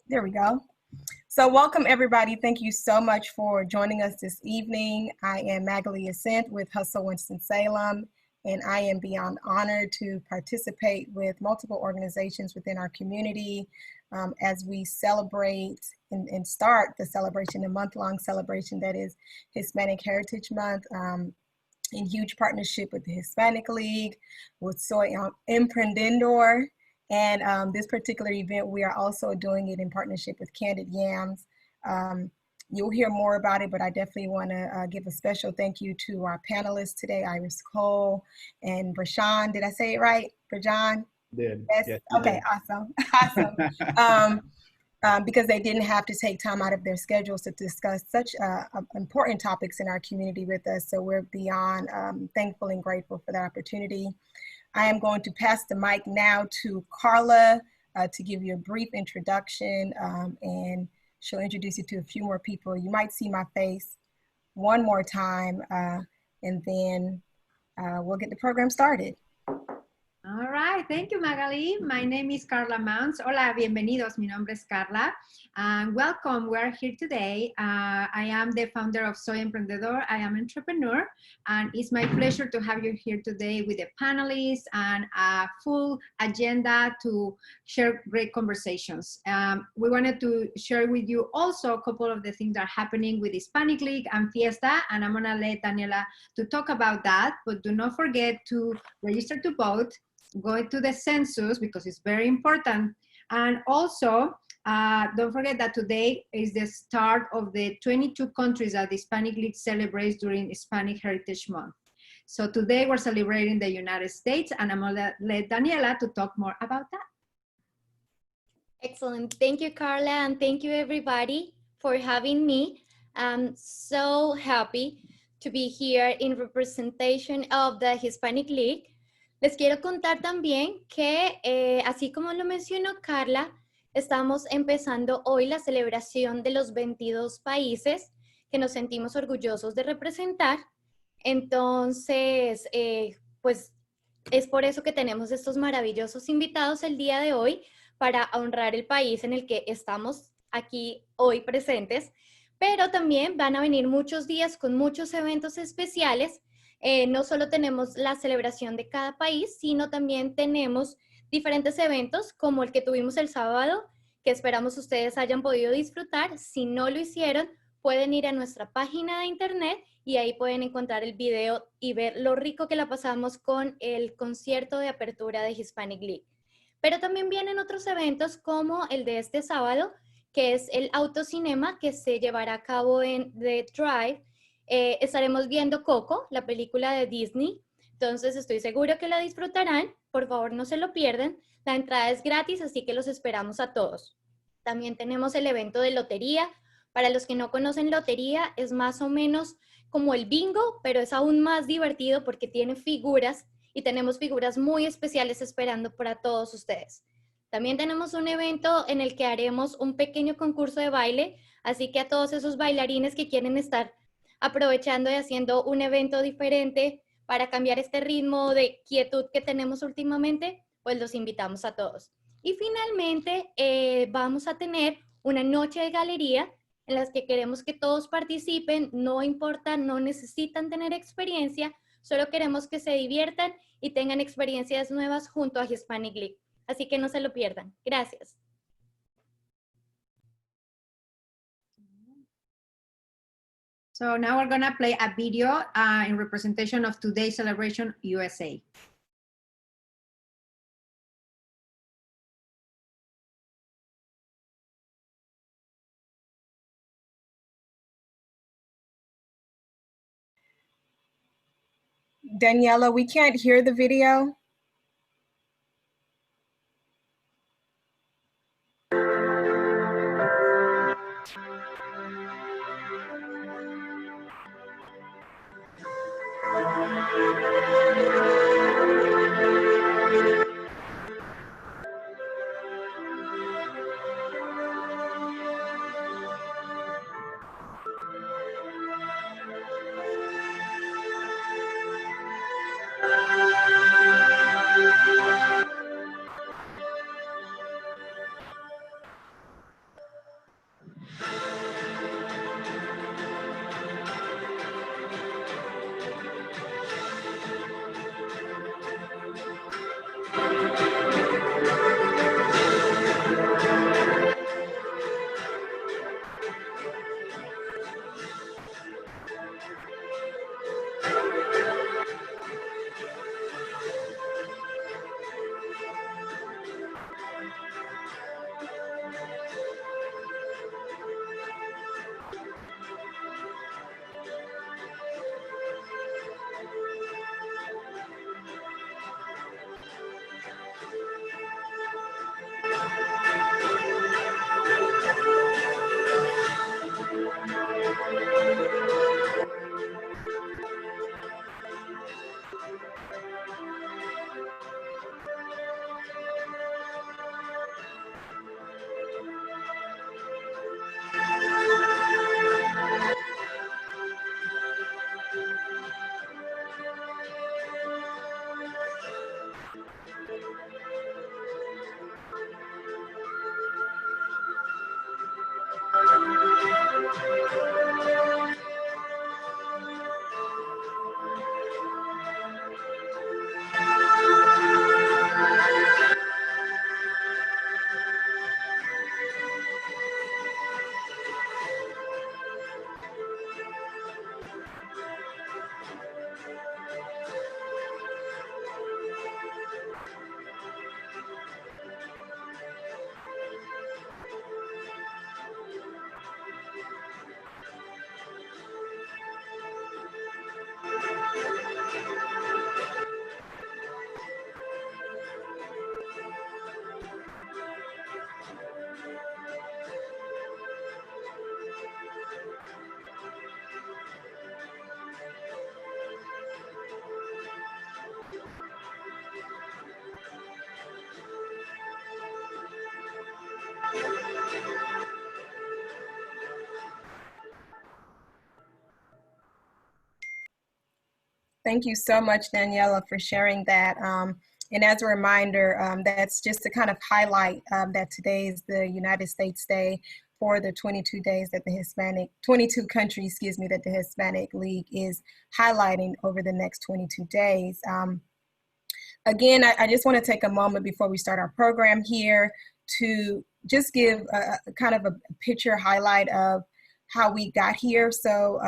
There we go. So welcome everybody. Thank you so much for joining us this evening. I am Magali Ascent with Hustle Winston-Salem, and I am beyond honored to participate with multiple organizations within our community as we celebrate and start the celebration, a month-long celebration that is Hispanic Heritage Month, in huge partnership with the Hispanic League, with Soy Emprendedor. And this particular event, we are also doing it in partnership with Candid Yams. You'll hear more about it, but I definitely want to give a special thank you to our panelists today, Iris Cole and Brejon. Did I say it right? Brejon? Did. Yes. Okay, did. Awesome. Because they didn't have to take time out of their schedules to discuss such important topics in our community with us. So we're beyond thankful and grateful for that opportunity. I am going to pass the mic now to Carla to give you a brief introduction, and she'll introduce you to a few more people. You might see my face one more time, and then we'll get the program started. All right, thank you, Magali. My name is Carla Mounts. Hola, bienvenidos. Mi nombre es Carla. Welcome. We're here today. I am the founder of Soy Emprendedor. I am an entrepreneur, and it's my pleasure to have you here today with the panelists and a full agenda to share great conversations. We wanted to share with you also a couple of the things that are happening with Hispanic League and Fiesta, and I'm gonna let Daniela to talk about that, but do not forget to register to vote. Go to the census because it's very important. And also, don't forget that today is the start of the 22 countries that the Hispanic League celebrates during Hispanic Heritage Month. So today we're celebrating the United States, and I'm gonna let Daniela to talk more about that. Excellent. Thank you, Carla, and thank you everybody for having me. I'm so happy to be here in representation of the Hispanic League. Les quiero contar también que, así como lo mencionó Carla, estamos empezando hoy la celebración de los 22 países que nos sentimos orgullosos de representar. Entonces, pues es por eso que tenemos estos maravillosos invitados el día de hoy para honrar el país en el que estamos aquí hoy presentes. Pero también van a venir muchos días con muchos eventos especiales. No solo tenemos la celebración de cada país, sino también tenemos diferentes eventos como el que tuvimos el sábado, que esperamos ustedes hayan podido disfrutar. Si no lo hicieron, pueden ir a nuestra página de internet y ahí pueden encontrar el video y ver lo rico que la pasamos con el concierto de apertura de Hispanic League. Pero también vienen otros eventos como el de este sábado, que es el autocinema que se llevará a cabo en The Drive. Estaremos viendo Coco, la película de Disney, entonces estoy seguro que la disfrutarán. Por favor, no se lo pierdan. La entrada es gratis, así que los esperamos a todos. También tenemos el evento de lotería. Para los que no conocen lotería, es más o menos como el bingo, pero es aún más divertido porque tiene figuras y tenemos figuras muy especiales esperando para todos ustedes. También tenemos un evento en el que haremos un pequeño concurso de baile, así que a todos esos bailarines que quieren estar aprovechando y haciendo un evento diferente para cambiar este ritmo de quietud que tenemos últimamente, pues los invitamos a todos. Y finalmente vamos a tener una noche de galería en las que queremos que todos participen, no importa, no necesitan tener experiencia, solo queremos que se diviertan y tengan experiencias nuevas junto a Hispanic League. Así que no se lo pierdan. Gracias. So now we're gonna play a video in representation of today's celebration USA. Daniela, we can't hear the video. Thank you so much, Daniela, for sharing that. And as a reminder, that's just to kind of highlight that today is the United States Day for the 22 days that the 22 countries, excuse me, that the Hispanic League is highlighting over the next 22 days. Again, I just want to take a moment before we start our program here to just give a kind of a picture highlight of how we got here. So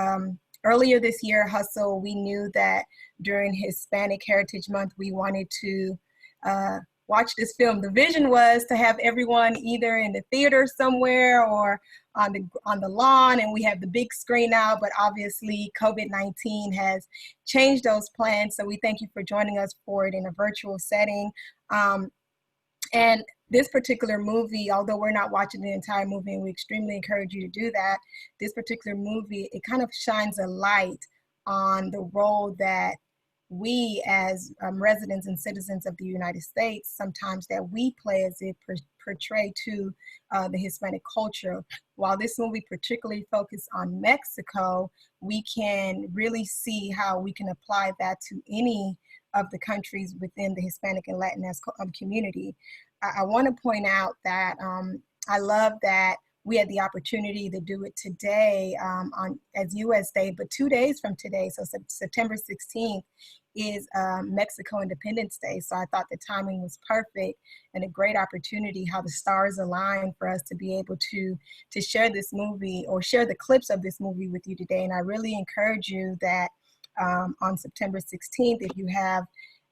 earlier this year, Hustle, we knew that during Hispanic Heritage Month, we wanted to watch this film. The vision was to have everyone either in the theater somewhere or on the lawn, and we have the big screen now, but obviously COVID-19 has changed those plans. So we thank you for joining us for it in a virtual setting. And this particular movie, although we're not watching the entire movie, and we extremely encourage you to do that, this particular movie, it kind of shines a light on the role that we as residents and citizens of the United States, sometimes that we play as it portray to the Hispanic culture. While this movie particularly focused on Mexico, we can really see how we can apply that to any of the countries within the Hispanic and Latinx community. I want to point out that I love that we had the opportunity to do it today as U.S. Day, but 2 days from today, so September 16th, is Mexico Independence Day. So I thought the timing was perfect and a great opportunity how the stars align for us to be able to share this movie or share the clips of this movie with you today. And I really encourage you that on September 16th, if you have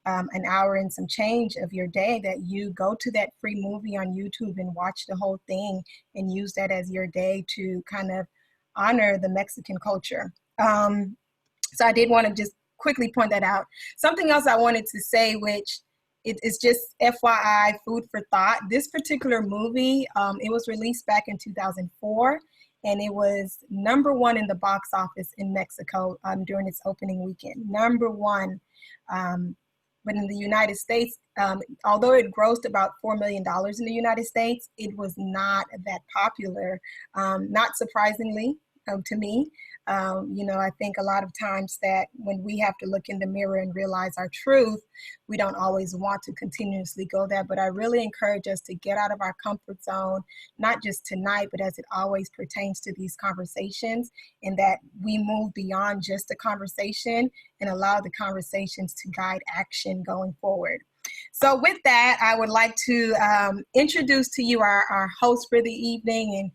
an hour and some change of your day, that you go to that free movie on YouTube and watch the whole thing and use that as your day to kind of honor the Mexican culture. So I did want to just quickly point that out. Something else I wanted to say, which it's just FYI, food for thought. This particular movie, it was released back in 2004, and it was #1 in the box office in Mexico during its opening weekend, #1. But in the United States, although it grossed about $4 million in the United States, it was not that popular, not surprisingly to me. I think a lot of times that when we have to look in the mirror and realize our truth, we don't always want to continuously go there. But I really encourage us to get out of our comfort zone, not just tonight, but as it always pertains to these conversations, and that we move beyond just a conversation and allow the conversations to guide action going forward. So with that, I would like to introduce to you our host for the evening, and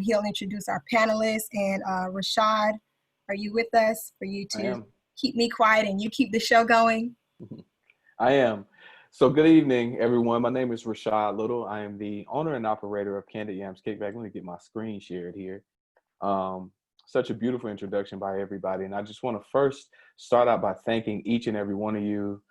he'll introduce our panelists. And Rashad, are you with us for you to keep me quiet and you keep the show going? I am. So good evening, everyone. My name is Rashad Little. I am the owner and operator of Candied Yams Kickback. Let me get my screen shared here. Such a beautiful introduction by everybody. And I just want to first start out by thanking each and every one of you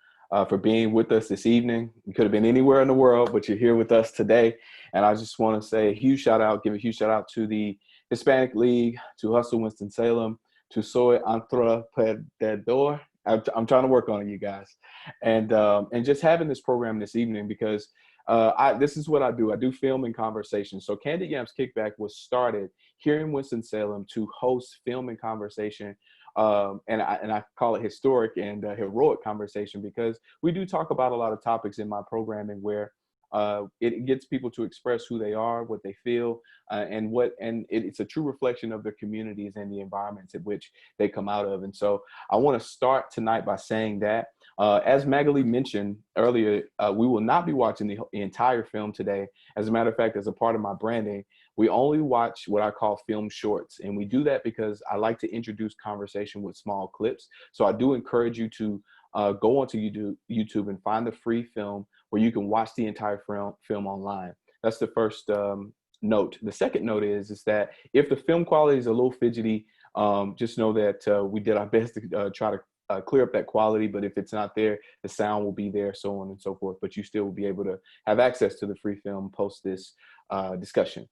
for being with us this evening. You could have been anywhere in the world, but you're here with us today. And I just want to say give a huge shout out to the Hispanic League, to Hustle Winston-Salem, to Soy Emprendedor. I'm trying to work on it, you guys. And just having this program this evening, because this is what I do. I do film and conversation. So Candied Yams Kickback was started here in Winston-Salem to host film and conversation. And I call it historic and heroic conversation, because we do talk about a lot of topics in my programming where it gets people to express who they are, what they feel, and it's a true reflection of their communities and the environments in which they come out of. And so I want to start tonight by saying that, as Magali mentioned earlier, we will not be watching the entire film today. As a matter of fact, as a part of my branding, we only watch what I call film shorts. And we do that because I like to introduce conversation with small clips. So I do encourage you to go onto YouTube and find the free film where you can watch the entire film online. That's the first note. The second note is that if the film quality is a little fidgety, just know that we did our best to try to clear up that quality, but if it's not there, the sound will be there, so on and so forth. But you still will be able to have access to the free film post this discussion.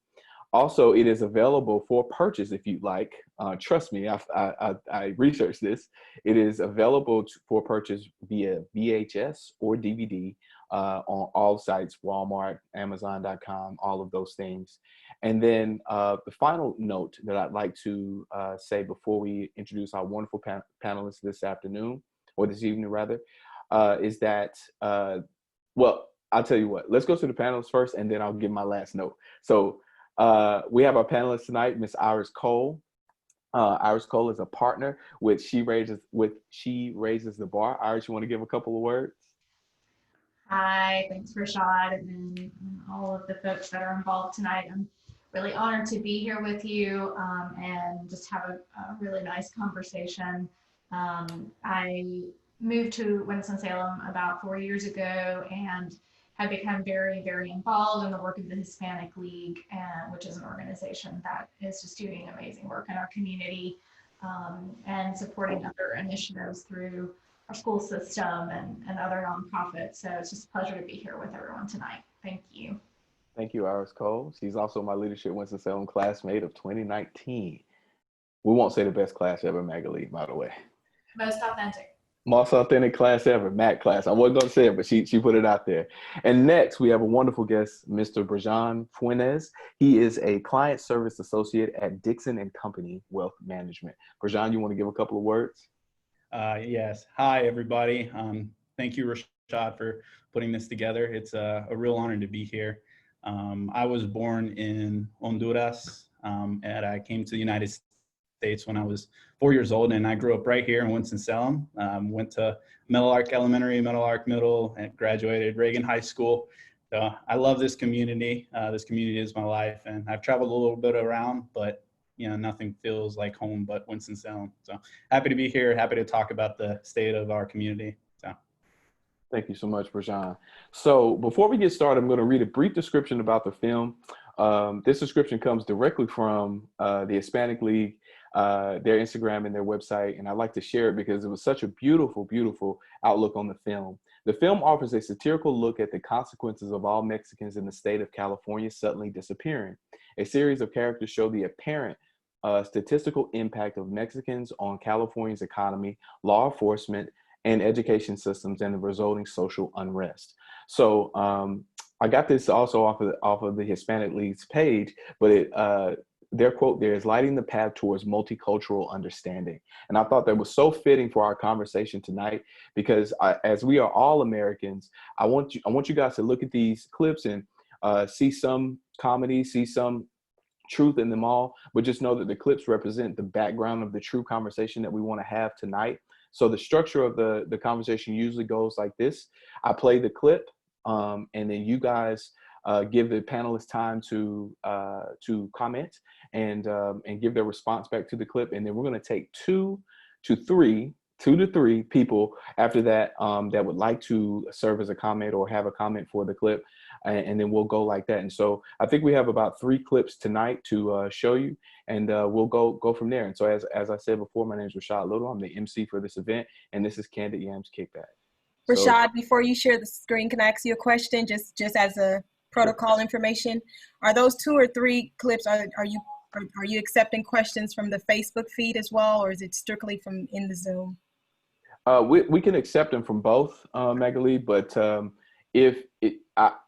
Also, it is available for purchase if you'd like. Trust me, I researched this. It is available for purchase via VHS or DVD on all sites, Walmart, Amazon.com, all of those things. And then the final note that I'd like to say before we introduce our wonderful panelists this afternoon, or this evening rather, is that, well, I'll tell you what, let's go to the panelists first and then I'll give my last note. So we have our panelists tonight, Miss Iris Cole. Iris Cole is a partner with She Raises the Bar. Iris, you want to give a couple of words? Hi, thanks Rashad and all of the folks that are involved tonight. I'm really honored to be here with you and just have a really nice conversation. I moved to Winston-Salem about 4 years ago and have become very, very involved in the work of the Hispanic League, which is an organization that is just doing amazing work in our community and supporting other initiatives through our school system and other nonprofits. So it's just a pleasure to be here with everyone tonight. Thank you. Thank you, Iris Cole. She's also my Leadership Winston-Salem classmate of 2019. We won't say the best class ever, Magali, by the way. Most authentic. Most authentic class ever, MAC class. I wasn't going to say it, but she put it out there. And next, we have a wonderful guest, Mr. Brejon Fuenes. He is a client service associate at Dixon & Company Wealth Management. Brejon, you want to give a couple of words? Yes. Hi, everybody. Thank you, Rashad, for putting this together. It's a real honor to be here. I was born in Honduras, and I came to the United States when I was 4 years old, and I grew up right here in Winston-Salem. Went to Meadowlark Elementary, Meadowlark Middle, and graduated Reagan High School. So I love this community. This community is my life, and I've traveled a little bit around, but you know, nothing feels like home but Winston-Salem. So happy to be here, happy to talk about the state of our community. So. Thank you so much, Brejon. So before we get started, I'm going to read a brief description about the film. This description comes directly from the Hispanic League, their Instagram and their website, and I'd like to share it because it was such a beautiful, beautiful outlook on the film. The film offers a satirical look at the consequences of all Mexicans in the state of California suddenly disappearing. A series of characters show the apparent statistical impact of Mexicans on California's economy, law enforcement, and education systems, and the resulting social unrest. So I got this also off of the Hispanic League's page, but their quote there is lighting the path towards multicultural understanding. And I thought that was so fitting for our conversation tonight, because as we are all Americans, I want you guys to look at these clips and see some comedy, see some truth in them all, but just know that the clips represent the background of the true conversation that we want to have tonight. So the structure of the conversation usually goes like this. I play the clip, and then you guys give the panelists time to comment and give their response back to the clip. And then we're going to take two to three people after that that would like to serve as a comment or have a comment for the clip. And then we'll go like that. And so I think we have about 3 clips tonight to show you, and we'll go from there. And so as I said before, my name is Rashad Little. I'm the MC for this event, and this is Candid Yams Kickback. Rashad, before you share the screen, can I ask you a question just as a protocol information? Are those 2 or 3 clips, are you accepting questions from the Facebook feed as well, or is it strictly from in the Zoom? We can accept them from both, Magali, but if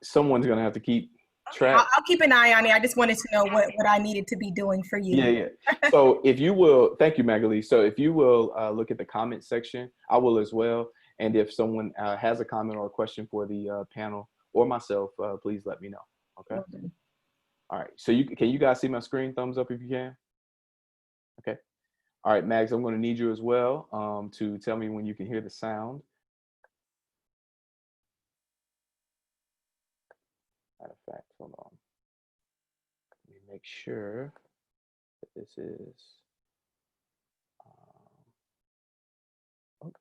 someone's going to have to keep track. I'll keep an eye on it. I just wanted to know what I needed to be doing for you. Yeah. So if you will, thank you, Magali. So if you will look at the comment section, I will as well. And if someone has a comment or a question for the panel or myself, please let me know. Okay. Okay. All right. So can you guys see my screen? Thumbs up if you can. Okay. All right, Mags, I'm going to need you as well to tell me when you can hear the sound. Matter of fact, hold on. Let me make sure that this is. Okay.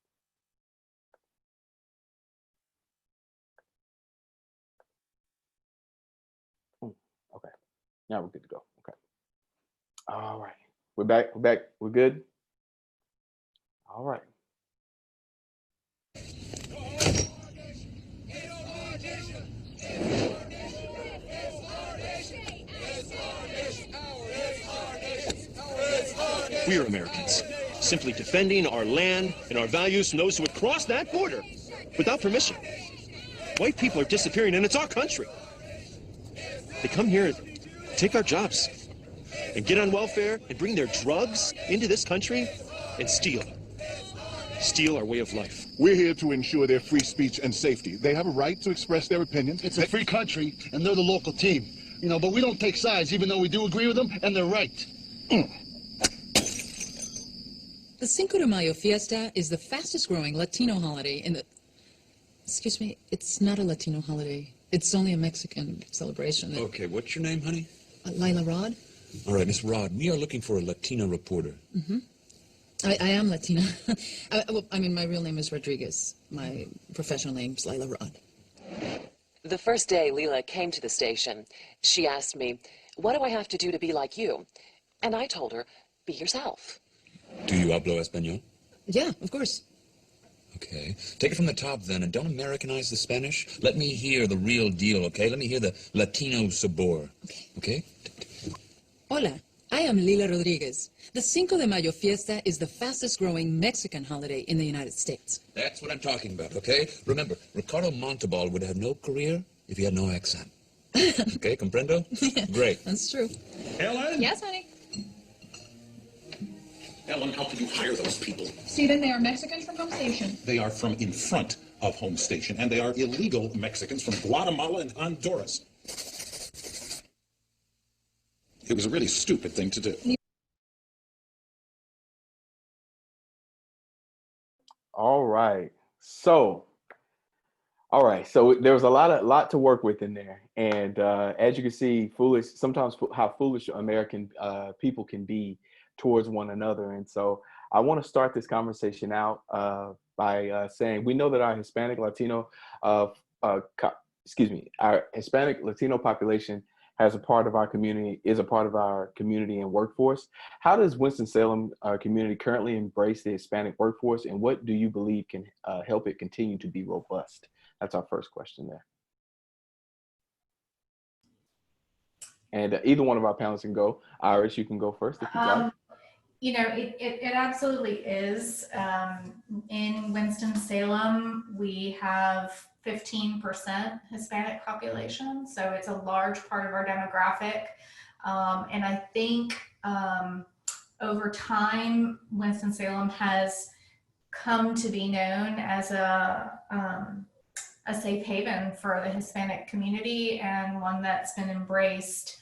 Okay. Now we're good to go. Okay. All right. We're back. We're good. All right. We are Americans, simply defending our land and our values from those who would cross that border without permission. White people are disappearing, and it's our country. They come here and take our jobs and get on welfare and bring their drugs into this country and steal our way of life. We're here to ensure their free speech and safety. They have a right to express their opinions. It's a free country, and they're the local team. You know, but we don't take sides, even though we do agree with them, and they're right. The Cinco de Mayo Fiesta is the fastest growing Latino holiday in the... Excuse me, it's not a Latino holiday. It's only a Mexican celebration. Okay, what's your name, honey? Lila Rod? All right, Miss Rod, we are looking for a Latina reporter. Mm-hmm. I am Latina. My real name is Rodriguez. My professional name's Lila Rod. The first day Leela came to the station, she asked me, what do I have to do to be like you? And I told her, be yourself. Do you hablo español? Yeah, of course. Okay. Take it from the top then, and don't Americanize the Spanish. Let me hear the real deal, okay? Let me hear the Latino sabor. Okay? Hola, I am Lila Rodriguez. The Cinco de Mayo Fiesta is the fastest growing Mexican holiday in the United States. That's what I'm talking about, okay? Remember, Ricardo Montalban would have no career if he had no accent. Okay, comprendo? Yeah, great. That's true. Ellen? Yes, honey. Ellen, how could you hire those people? Stephen, they are Mexicans from Home Station. They are from in front of Home Station, and they are illegal Mexicans from Guatemala and Honduras. It was a really stupid thing to do. All right. So there was a lot to work with in there. And as you can see, sometimes how foolish American people can be towards one another. And so I want to start this conversation out by saying, we know that our Hispanic Latino population is a part of our community and workforce. How does Winston-Salem community currently embrace the Hispanic workforce, and what do you believe can help it continue to be robust? That's our first question there. And either one of our panelists can go. Iris, you can go first if you'd like. You know, it absolutely is. In Winston-Salem, we have 15% Hispanic population, so it's a large part of our demographic. And I think over time, Winston-Salem has come to be known as a safe haven for the Hispanic community, and one that's been embraced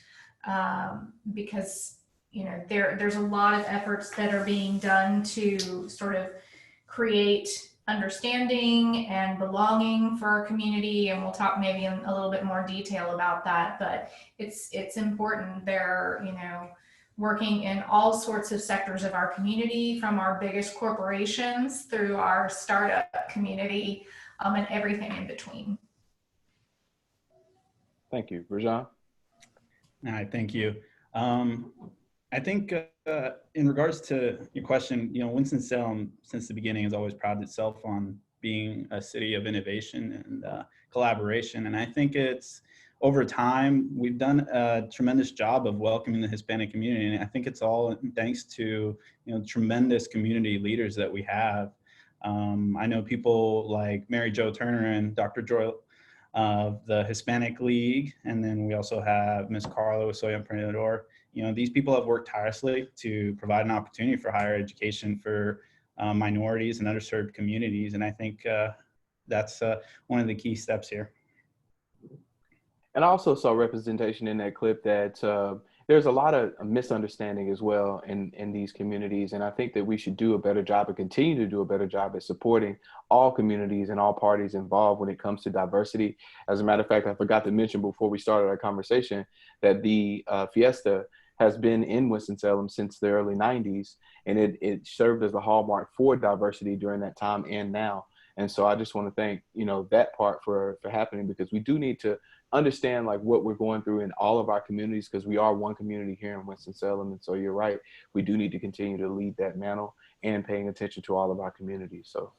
because, you know, there's a lot of efforts that are being done to sort of create understanding and belonging for our community, and we'll talk maybe in a little bit more detail about that, but it's important. They're, you know, working in all sorts of sectors of our community, from our biggest corporations through our startup community, and everything in between. Thank you. Brejon? All right, thank you. I think in regards to your question, you know, Winston-Salem since the beginning has always prided itself on being a city of innovation and collaboration. And I think it's, over time, we've done a tremendous job of welcoming the Hispanic community. And I think it's all thanks to, you know, tremendous community leaders that we have. I know people like Mary Jo Turner and Dr. Joy of the Hispanic League. And then we also have Ms. Carla with Soy Emprendedor. You know, these people have worked tirelessly to provide an opportunity for higher education for minorities and underserved communities. And I think that's one of the key steps here. And I also saw representation in that clip that there's a lot of misunderstanding as well in these communities. And I think that we should do a better job and continue to do a better job at supporting all communities and all parties involved when it comes to diversity. As a matter of fact, I forgot to mention before we started our conversation that the Fiesta has been in Winston-Salem since the early 90s, and it served as a hallmark for diversity during that time and now. And so I just want to thank, you know, that part for happening, because we do need to understand like what we're going through in all of our communities, because we are one community here in Winston-Salem. And so you're right, we do need to continue to lead that mantle and paying attention to all of our communities. So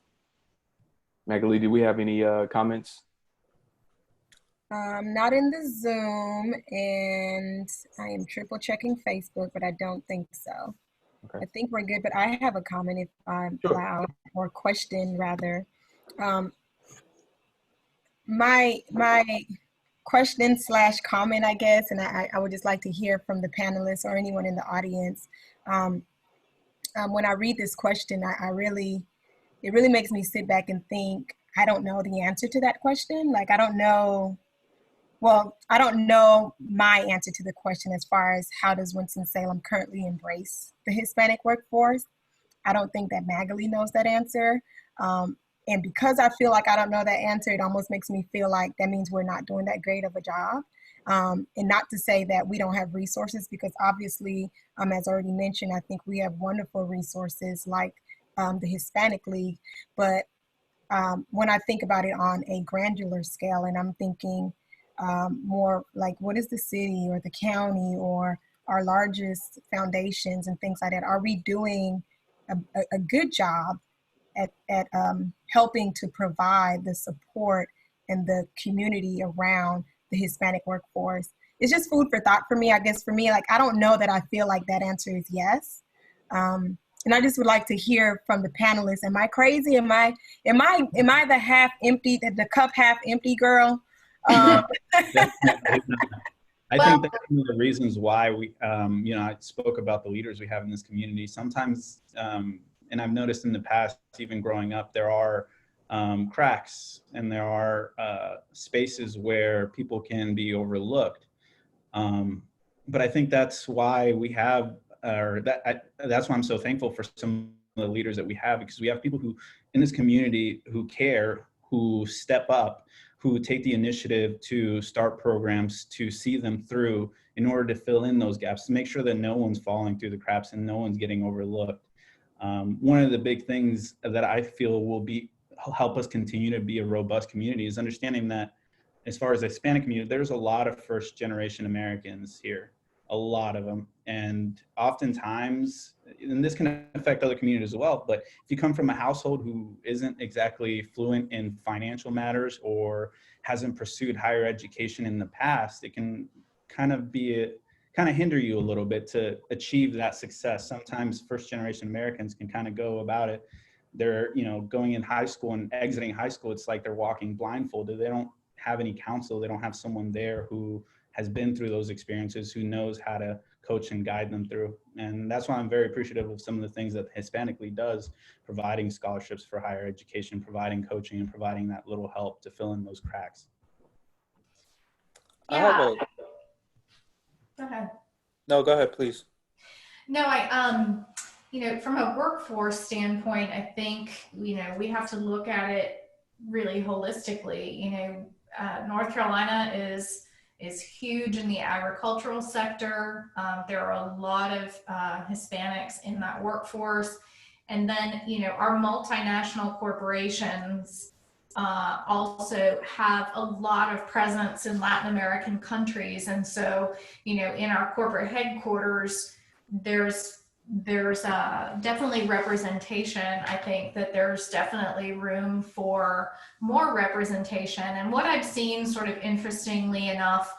Magali, do we have any comments? Not in the Zoom, and I am triple checking Facebook, but I don't think so. Okay. I think we're good, but I have a comment if I'm allowed, or question rather. my question slash comment, I guess, and I would just like to hear from the panelists or anyone in the audience. When I read this question, it really makes me sit back and think, I don't know the answer to that question. Like, I don't know my answer to the question as far as how does Winston-Salem currently embrace the Hispanic workforce. I don't think that Magali knows that answer. And because I feel like I don't know that answer, it almost makes me feel like that means we're not doing that great of a job. And not to say that we don't have resources, because obviously, as already mentioned, I think we have wonderful resources like the Hispanic League. But when I think about it on a granular scale, and I'm thinking more like, what is the city or the county or our largest foundations and things like that? Are we doing a good job at helping to provide the support and the community around the Hispanic workforce? It's just food for thought for me. I guess for me, like, I don't know that I feel like that answer is yes. And I just would like to hear from the panelists. Am I crazy? Am I the half empty, the cup half empty girl? I think that's one of the reasons why we, I spoke about the leaders we have in this community. Sometimes, and I've noticed in the past, even growing up, there are cracks and there are spaces where people can be overlooked. But I think that's why we have, that's why I'm so thankful for some of the leaders that we have, because we have people who in this community who care, who step up, who take the initiative to start programs, to see them through in order to fill in those gaps, to make sure that no one's falling through the cracks and no one's getting overlooked. One of the big things that I feel will help us continue to be a robust community is understanding that as far as the Hispanic community, there's a lot of first-generation Americans here, a lot of them. And oftentimes, and this can affect other communities as well, but if you come from a household who isn't exactly fluent in financial matters or hasn't pursued higher education in the past, it can kind of hinder you a little bit to achieve that success. Sometimes first-generation Americans can kind of go about it. They're, going in high school and exiting high school, it's like they're walking blindfolded. They don't have any counsel. They don't have someone there who has been through those experiences, who knows how to coach and guide them through. And that's why I'm very appreciative of some of the things that the Hispanic League does, providing scholarships for higher education, providing coaching, and providing that little help to fill in those cracks. I have Go ahead. No, go ahead, please. No, from a workforce standpoint, I think, we have to look at it really holistically. North Carolina is huge in the agricultural sector. There are a lot of Hispanics in that workforce. And then, our multinational corporations also have a lot of presence in Latin American countries. And so, in our corporate headquarters, there's definitely representation. I think that there's definitely room for more representation. And what I've seen, sort of interestingly enough,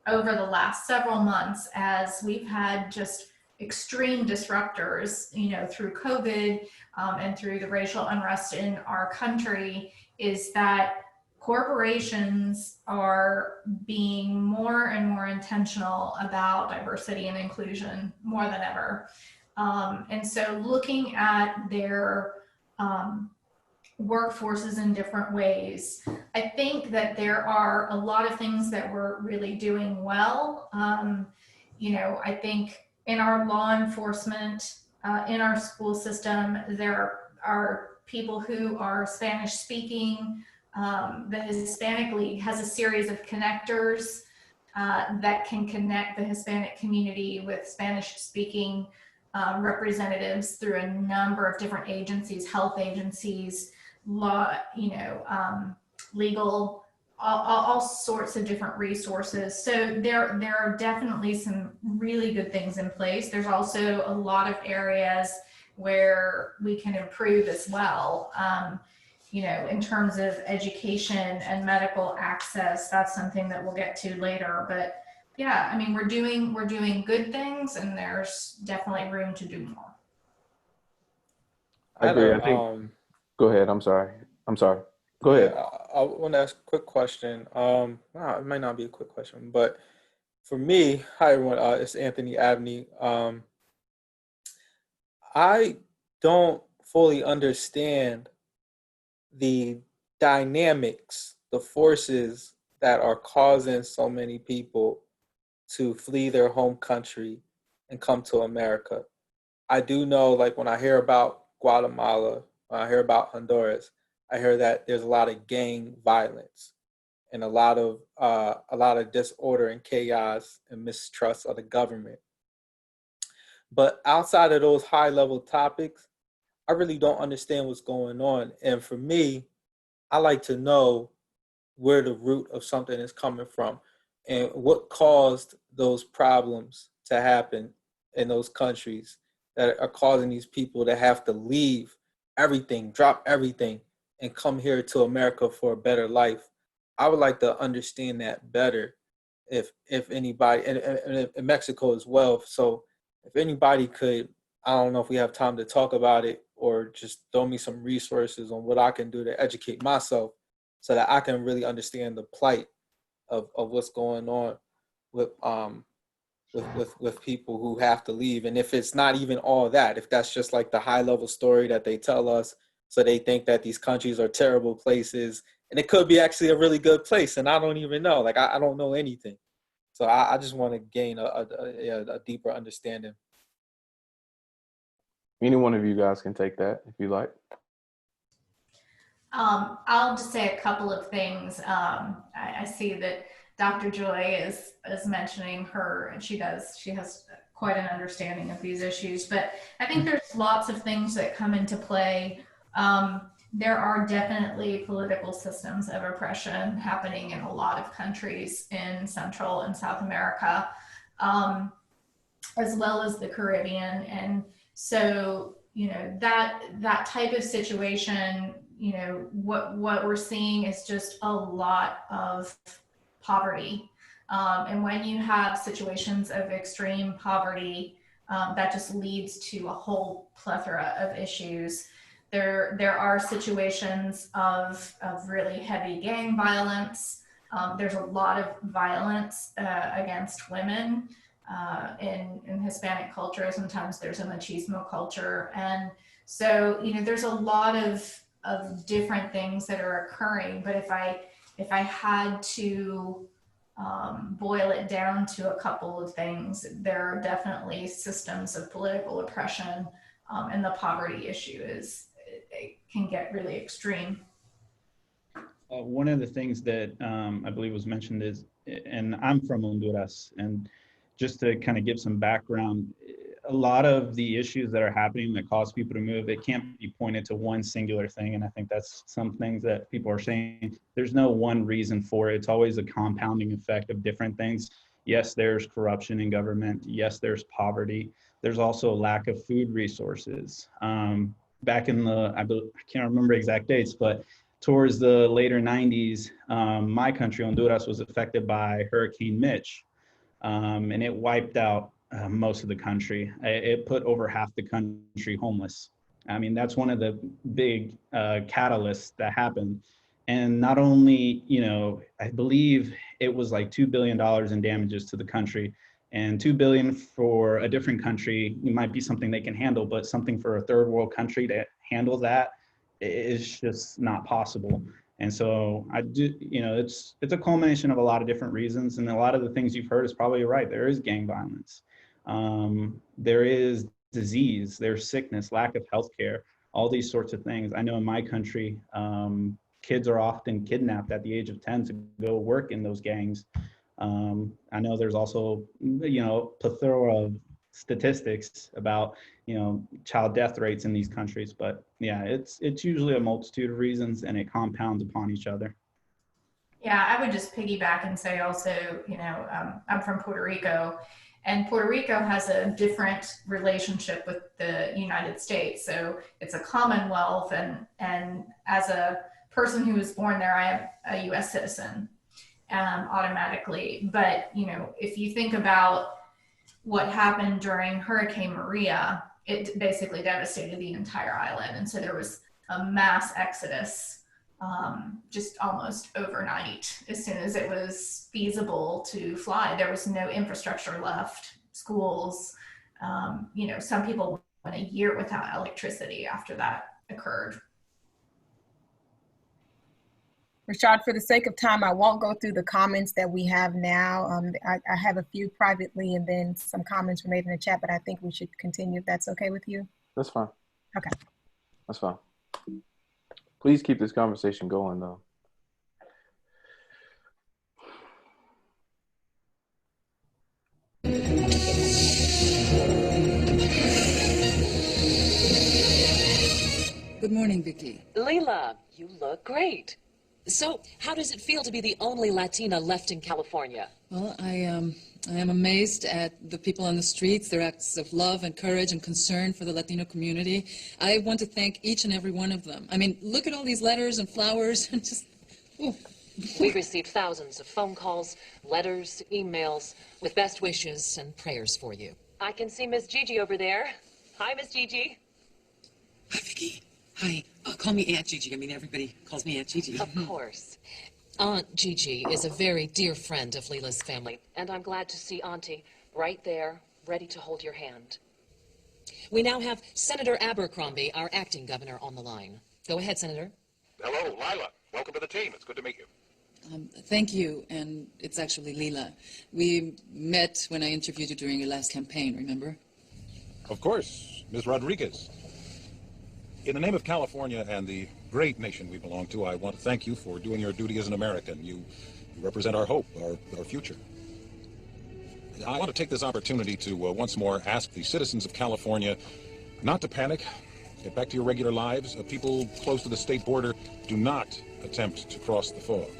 over the last several months, as we've had just extreme disruptors, through COVID and through the racial unrest in our country, is that corporations are being more and more intentional about diversity and inclusion more than ever. And so looking at their workforces in different ways, I think that there are a lot of things that we're really doing well. I think in our law enforcement, in our school system, there are people who are Spanish speaking. The Hispanic League has a series of connectors that can connect the Hispanic community with Spanish speaking representatives through a number of different agencies, health agencies, law, legal, all sorts of different resources. So there are definitely some really good things in place. There's also a lot of areas where we can improve as well. In terms of education and medical access, that's something that we'll get to later. But yeah, we're doing good things, and there's definitely room to do more. I agree. I think. Go ahead. I'm sorry. Go ahead. I want to ask a quick question. It might not be a quick question, but for me, hi everyone, it's Anthony Abney. I don't fully understand the dynamics, the forces that are causing so many people to flee their home country and come to America. I do know, like when I hear about Guatemala, when I hear about Honduras, I hear that there's a lot of gang violence and a lot of disorder and chaos and mistrust of the government. But outside of those high level topics, I really don't understand what's going on. And for me, I like to know where the root of something is coming from and what caused those problems to happen in those countries that are causing these people to have to leave everything, drop everything, and come here to America for a better life. I would like to understand that better if anybody, and in Mexico as well. So if anybody could, I don't know if we have time to talk about it or just throw me some resources on what I can do to educate myself so that I can really understand the plight of what's going on with with people who have to leave. And if it's not even all that, if that's just like the high level story that they tell us, so they think that these countries are terrible places, and it could be actually a really good place, and I don't even know. Like I don't know anything, so I just want to gain a deeper understanding. Any one of you guys can take that if you like. I'll just say a couple of things. I see that Dr. Joy is mentioning her, and she has quite an understanding of these issues, but I think there's lots of things that come into play. There are definitely political systems of oppression happening in a lot of countries in Central and South America, as well as the Caribbean. And so, that type of situation, what we're seeing is just a lot of poverty. And when you have situations of extreme poverty, that just leads to a whole plethora of issues. There are situations of really heavy gang violence. There's a lot of violence against women in Hispanic culture. Sometimes there's a machismo culture. And so, there's a lot of different things that are occurring. But if I had to boil it down to a couple of things, there are definitely systems of political oppression, and the poverty issue it can get really extreme. One of the things that I believe was mentioned is, and I'm from Honduras, and just to kind of give some background, a lot of the issues that are happening that cause people to move, it can't be pointed to one singular thing. And I think that's some things that people are saying. There's no one reason for it. It's always a compounding effect of different things. Yes, there's corruption in government. Yes, there's poverty. There's also a lack of food resources. Back in I can't remember exact dates, but towards the later 90s, my country, Honduras, was affected by Hurricane Mitch, and it wiped out most of the country. It put over half the country homeless. I mean, that's one of the big catalysts that happened. And not only, I believe it was like $2 billion in damages to the country, and $2 billion for a different country, it might be something they can handle, but something for a third world country to handle that is just not possible. And so I do, it's a culmination of a lot of different reasons. And a lot of the things you've heard is probably right. There is gang violence. There is disease, there's sickness, lack of healthcare, all these sorts of things. I know in my country, kids are often kidnapped at the age of 10 to go work in those gangs. I know there's also, plethora of statistics about, child death rates in these countries, but yeah, it's usually a multitude of reasons, and it compounds upon each other. Yeah, I would just piggyback and say also, I'm from Puerto Rico, and Puerto Rico has a different relationship with the United States. So it's a commonwealth, and as a person who was born there, I am a US citizen automatically. But, if you think about what happened during Hurricane Maria, it basically devastated the entire island. And so there was a mass exodus just almost overnight. As soon as it was feasible to fly, there was no infrastructure left. Schools, some people went a year without electricity after that occurred. Rashad, for the sake of time, I won't go through the comments that we have now. I have a few privately and then some comments were made in the chat, but I think we should continue if that's okay with you. That's fine. Okay. That's fine. Please keep this conversation going, though. Good morning, Vicky. Leila, you look great. So, how does it feel to be the only Latina left in California? Well, I am amazed at the people on the streets, their acts of love and courage and concern for the Latino community. I want to thank each and every one of them. I mean, look at all these letters and flowers and just, oh. We've received thousands of phone calls, letters, emails, with best wishes and prayers for you. I can see Miss Gigi over there. Hi, Miss Gigi. Hi, Vicky. Hi. Call me Aunt Gigi. I mean, everybody calls me Aunt Gigi. Of course. Aunt Gigi is a very dear friend of Leila's family, and I'm glad to see Auntie right there, ready to hold your hand. We now have Senator Abercrombie, our acting governor, on the line. Go ahead, Senator. Hello, Lila. Welcome to the team. It's good to meet you. Thank you, and it's actually Leila. We met when I interviewed you during your last campaign, remember? Of course, Ms. Rodriguez. In the name of California and the great nation we belong to, I want to thank you for doing your duty as an American. You represent our hope, our future. I want to take this opportunity to once more ask the citizens of California not to panic, get back to your regular lives. People close to the state border, do not attempt to cross the fog.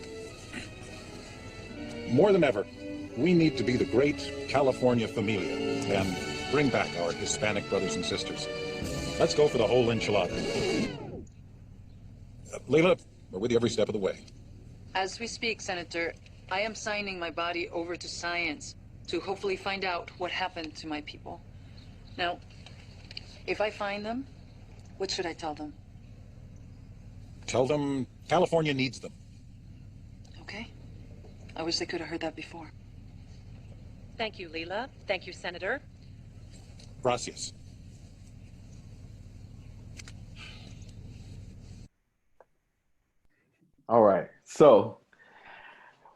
More than ever, we need to be the great California familia and bring back our Hispanic brothers and sisters. Let's go for the whole enchilada. Leila, we're with you every step of the way. As we speak, Senator, I am signing my body over to science to hopefully find out what happened to my people. Now, if I find them, what should I tell them? Tell them California needs them. Okay. I wish they could have heard that before. Thank you, Leila. Thank you, Senator. Gracias. All right. So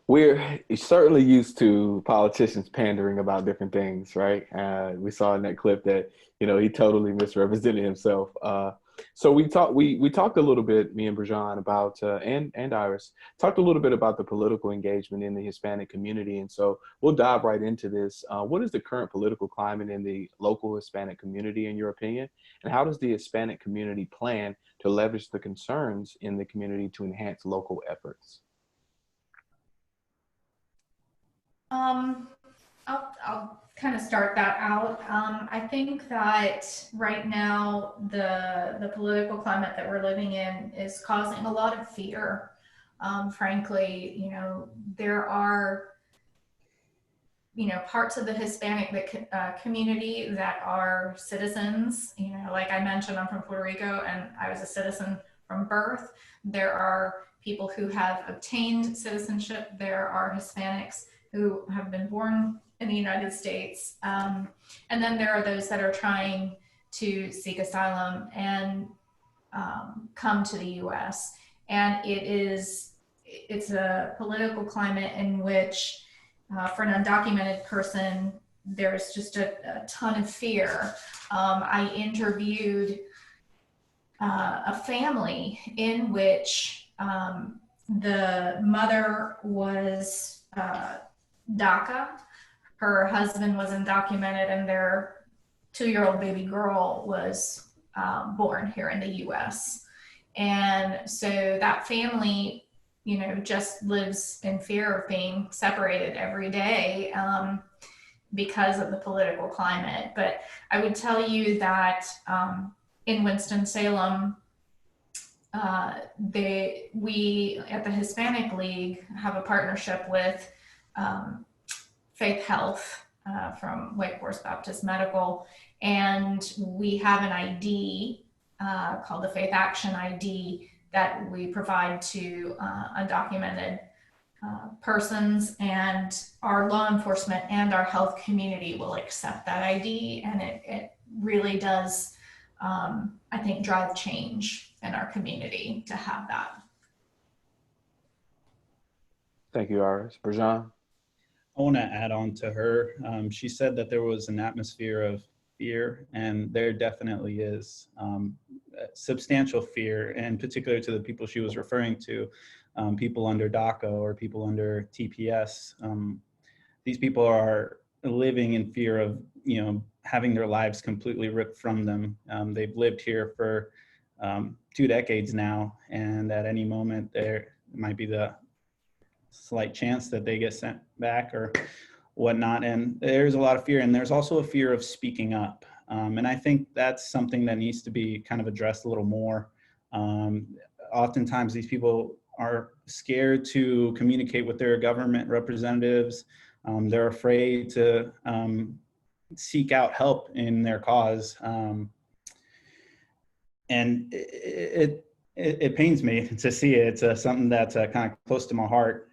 we're certainly used to politicians pandering about different things, right? We saw in that clip that, he totally misrepresented himself. So we talked a little bit, me and Brejon, about, and Iris, talked a little bit about the political engagement in the Hispanic community. And so we'll dive right into this. What is the current political climate in the local Hispanic community, in your opinion? And how does the Hispanic community plan to leverage the concerns in the community to enhance local efforts? I'll kind of start that out. I think that right now the political climate that we're living in is causing a lot of fear. Frankly, there are parts of the Hispanic community that are citizens. Like I mentioned, I'm from Puerto Rico and I was a citizen from birth. There are people who have obtained citizenship. There are Hispanics who have been born in the United States. And then there are those that are trying to seek asylum and come to the US. And it's a political climate in which for an undocumented person, there's just a ton of fear. I interviewed a family in which the mother was DACA, her husband was undocumented, and their 2-year-old baby girl was born here in the US. And so that family, just lives in fear of being separated every day because of the political climate. But I would tell you that in Winston-Salem, we at the Hispanic League have a partnership with Faith Health from Wake Forest Baptist Medical, and we have an ID called the Faith Action ID that we provide to undocumented persons, and our law enforcement and our health community will accept that ID, and it really does, I think, drive change in our community to have that. Thank you, Iris. Brejon? I want to add on to her. She said that there was an atmosphere of fear, and there definitely is substantial fear, in particular to the people she was referring to, people under DACA or people under TPS. These people are living in fear of, having their lives completely ripped from them. They've lived here for 2 decades now, and at any moment there might be the slight chance that they get sent back or whatnot. And there's a lot of fear, and there's also a fear of speaking up. And I think that's something that needs to be kind of addressed a little more. Oftentimes these people are scared to communicate with their government representatives. They're afraid to seek out help in their cause. And it pains me to see it. It's something that's kind of close to my heart.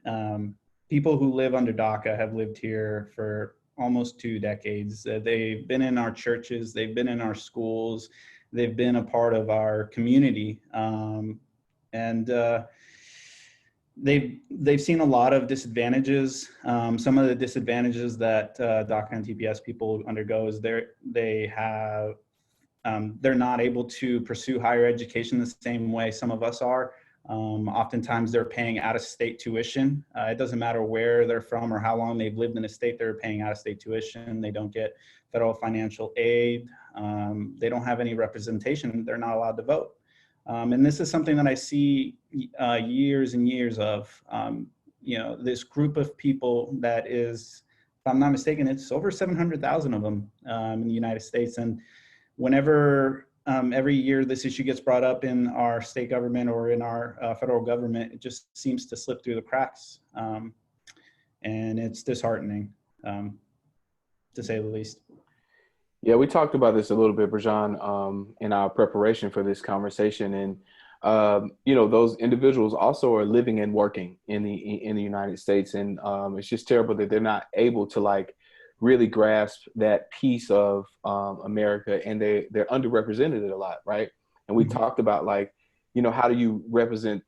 People who live under DACA have lived here for almost 2 decades. They've been in our churches, they've been in our schools, they've been a part of our community. They've seen a lot of disadvantages. Some of the disadvantages that DACA and TPS people undergo is they're not able to pursue higher education the same way some of us are. Oftentimes they're paying out-of-state tuition. It doesn't matter where they're from or how long they've lived in a state, they're paying out-of-state tuition. They don't get federal financial aid. They don't have any representation. They're not allowed to vote. And this is something that I see years and years of. This group of people that is, if I'm not mistaken, it's over 700,000 of them in the United States. And whenever every year this issue gets brought up in our state government or in our federal government, it just seems to slip through the cracks. And it's disheartening, to say the least. Yeah, we talked about this a little bit, Brejon, in our preparation for this conversation. And, those individuals also are living and working in the United States. And it's just terrible that they're not able to really grasp that piece of America, and they're underrepresented a lot, right? And we talked about how do you represent,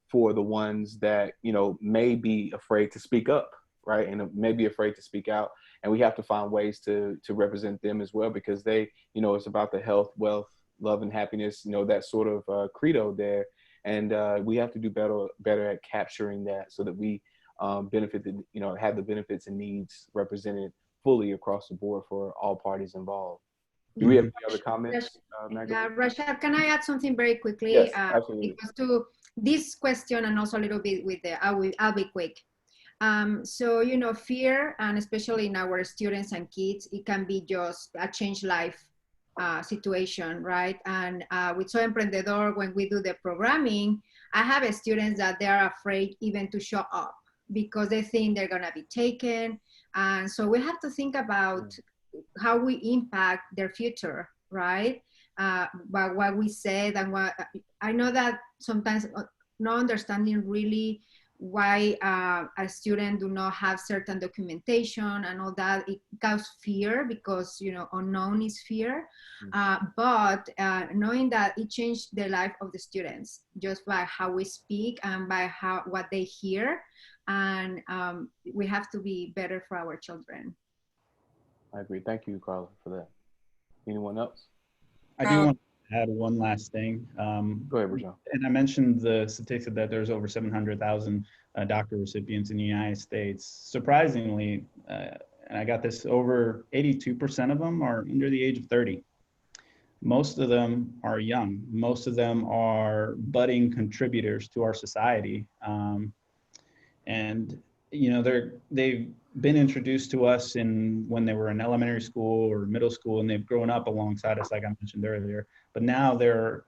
for the ones that, may be afraid to speak up, right? And may be afraid to speak out. And we have to find ways to represent them as well, because they, it's about the health, wealth, love, and happiness, that sort of credo there. And we have to do better at capturing that so that we have the benefits and needs represented fully across the board for all parties involved. Do we have any other comments, Magdalene? Rashad, can I add something very quickly? Yes, absolutely. Because to this question, and also a little bit with I'll be quick. So, fear, and especially in our students and kids, it can be just a change life situation, right? And with Soy Emprendedor, when we do the programming, I have students that they're afraid even to show up because they think they're gonna be taken. And so we have to think about how we impact their future, right? But what we said, and what I know that sometimes not understanding really why a student do not have certain documentation and all that, it causes fear because unknown is fear. But knowing that it changed the life of the students just by how we speak and by what they hear, and we have to be better for our children. I agree. Thank you, Carla, for that. Anyone else? I do want to add one last thing. Go ahead, Brejon. And I mentioned the statistic that there's over 700,000 DACA recipients in the United States. Surprisingly, and I got this, over 82% of them are under the age of 30. Most of them are young. Most of them are budding contributors to our society. And they've been introduced to us when they were in elementary school or middle school, and they've grown up alongside us, like I mentioned earlier. But now they're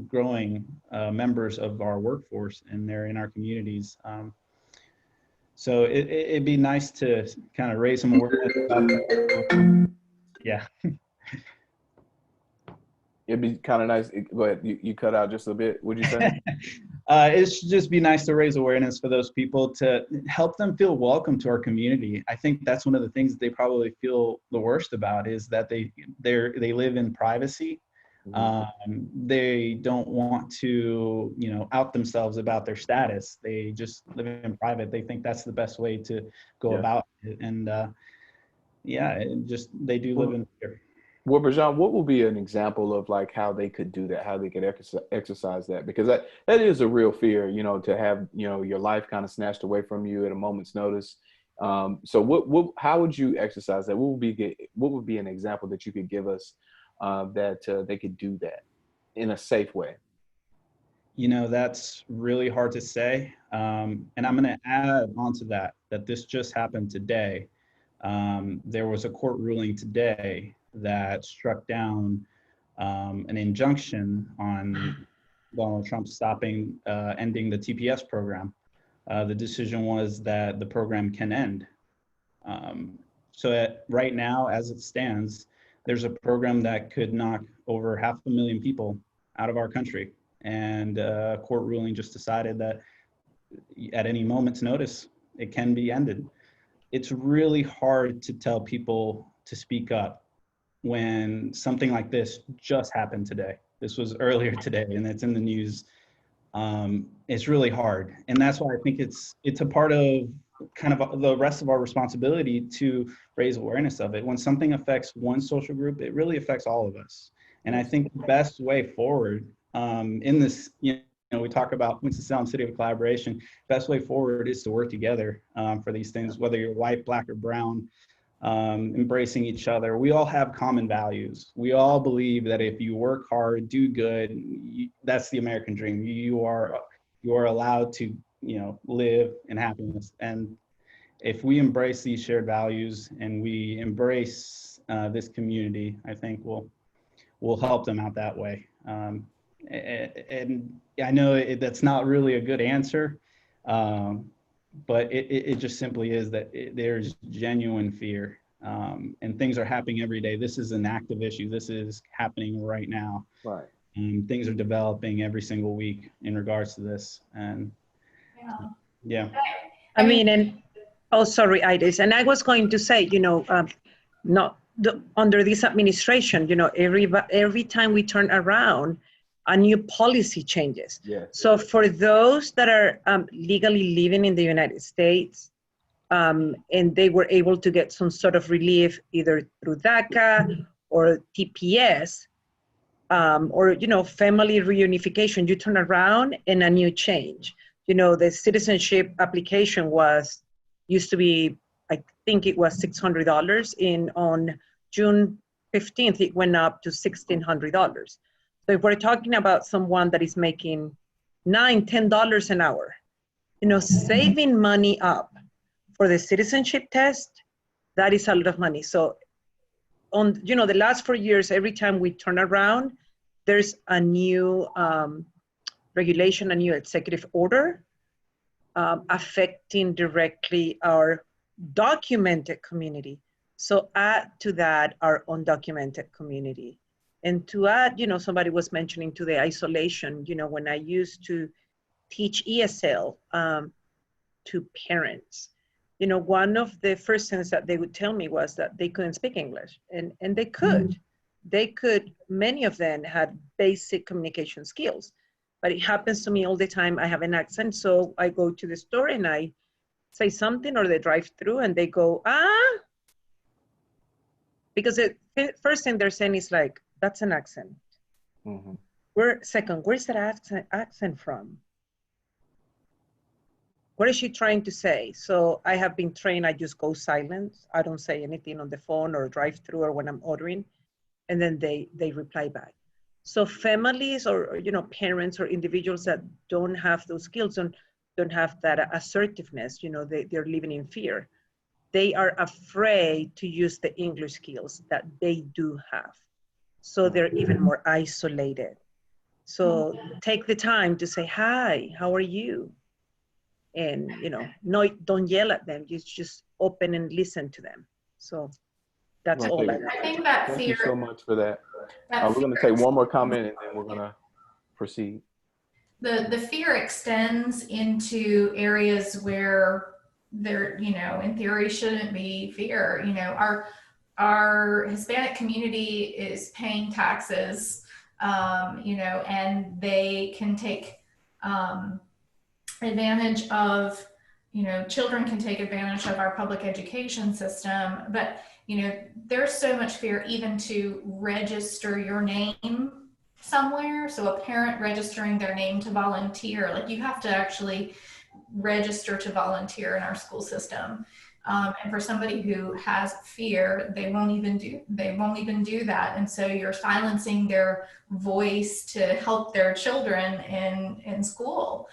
growing members of our workforce, and they're in our communities. So it'd be nice to kind of raise some awareness about that. Yeah. It'd be kind of nice. Go ahead. You cut out just a bit. What'd you say? It should just be nice to raise awareness for those people, to help them feel welcome to our community. I think that's one of the things that they probably feel the worst about, is that they live in privacy. They don't want to, out themselves about their status. They just live in private. They think that's the best way to go about it. And they do live in fear. Well, Brejon, what would be an example of like how they could do that, how they could exercise that? Because that is a real fear, to have, your life kind of snatched away from you at a moment's notice. So how would you exercise that? What would be an example that you could give us that they could do that in a safe way? That's really hard to say. And I'm going to add on to that this just happened today. There was a court ruling today that struck down an injunction on Donald Trump ending the TPS program. The decision was that the program can end. Right now, as it stands, there's a program that could knock over 500,000 people out of our country. And a court ruling just decided that at any moment's notice, it can be ended. It's really hard to tell people to speak up when something like this just happened today. This was earlier today, and it's in the news. It's really hard. And that's why I think it's a part of kind of the rest of our responsibility to raise awareness of it. When something affects one social group, it really affects all of us. And I think the best way forward in this, we talk about Winston-Salem City of Collaboration, best way forward is to work together for these things, whether you're white, black, or brown. Embracing each other. We all have common values. We all believe that if you work hard, do good, that's the American dream. You are allowed to, live in happiness. And if we embrace these shared values and we embrace this community, I think we'll help them out that way. And I know that's not really a good answer. But it just simply is that there's genuine fear, and things are happening every day. This is an active issue. This is happening right now. Right. And things are developing every single week in regards to this. And I mean, sorry, Iris. And I was going to say, under this administration, every time we turn around, a new policy changes. Yeah. So for those that are legally living in the United States, and they were able to get some sort of relief either through DACA or TPS, or family reunification, you turn around and a new change. The citizenship application used to be, I think it was $600. On June 15th, it went up to $1,600. So if we're talking about someone that is making $9, $10 an hour, saving money up for the citizenship test, that is a lot of money. So on, the last 4 years, every time we turn around, there's a new regulation, a new executive order affecting directly our documented community. So add to that our undocumented community. And to add, somebody was mentioning to the isolation, when I used to teach ESL to parents, one of the first things that they would tell me was that they couldn't speak English, and they could. They could, many of them had basic communication skills, but it happens to me all the time. I have an accent, so I go to the store and I say something, or they drive through and they go, because the first thing they're saying is like, that's an accent. Mm-hmm. Where's that accent from? What is she trying to say? So I have been trained, I just go silent. I don't say anything on the phone or drive through or when I'm ordering, and then they reply back. So families or parents or individuals that don't have those skills, don't have that assertiveness, they're living in fear. They are afraid to use the English skills that they do have. So they're even more isolated. So take the time to say, hi, how are you? And, no, don't yell at them. Just open and listen to them. So that's all I think that Thank fear. you so much for that. We're going to take one more comment and then we're going to proceed. The fear extends into areas where there, in theory shouldn't be fear. Our Hispanic community is paying taxes, and they can take advantage of, children can take advantage of our public education system, but, there's so much fear even to register your name somewhere. So a parent registering their name to volunteer, like you have to actually register to volunteer in our school system. And for somebody who has fear, they won't even do that. And so you're silencing their voice to help their children in school.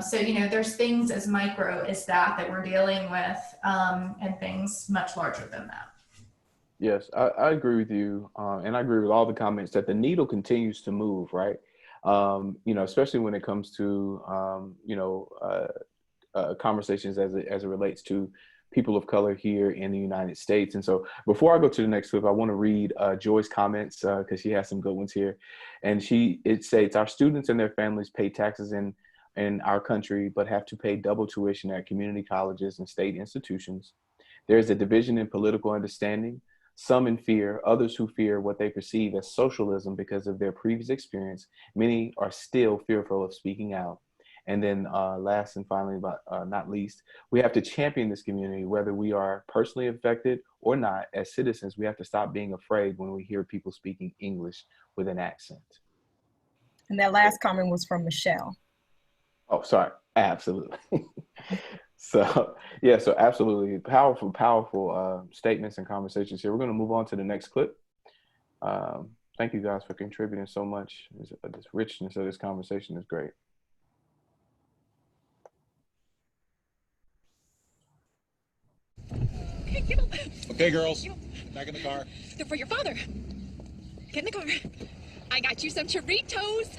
So, there's things as micro as that we're dealing with, and things much larger than that. Yes, I agree with you. And I agree with all the comments that the needle continues to move, right? Especially when it comes to, conversations as it relates to people of color here in the United States. And so before I go to the next clip, I want to read Joy's comments because she has some good ones here. And it states, our students and their families pay taxes in our country, but have to pay double tuition at community colleges and state institutions. There is a division in political understanding, some in fear, others who fear what they perceive as socialism because of their previous experience. Many are still fearful of speaking out. And then last and finally, but not least, we have to champion this community, whether we are personally affected or not. As citizens, we have to stop being afraid when we hear people speaking English with an accent. And that last comment was from Michelle. Oh, sorry. Absolutely. So absolutely powerful statements and conversations here. We're going to move on to the next clip. Thank you guys for contributing so much. This richness of this conversation is great. Okay, get up. Okay, girls, back in the car. They're for your father. Get in the car. I got you some churritos.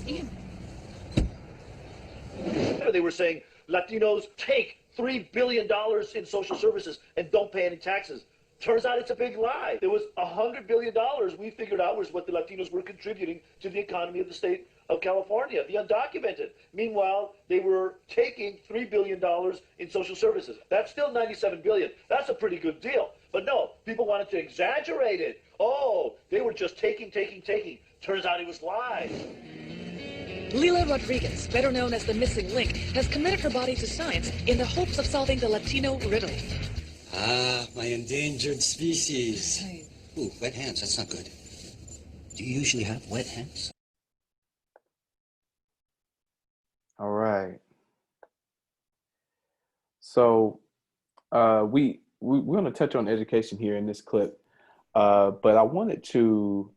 Ian. They were saying Latinos take $3 billion in social services and don't pay any taxes. Turns out it's a big lie. There was $100 billion we figured out was what the Latinos were contributing to the economy of the state of California, the undocumented. Meanwhile, they were taking $3 billion in social services. That's still $97 billion. That's a pretty good deal. But no, people wanted to exaggerate it. Oh, they were just taking. Turns out it was lies. Lila Rodriguez, better known as the missing link, has committed her body to science in the hopes of solving the Latino riddle. Ah, my endangered species. Ooh, wet hands, that's not good. Do you usually have wet hands? All right. So we're going to touch on education here in this clip, but I wanted to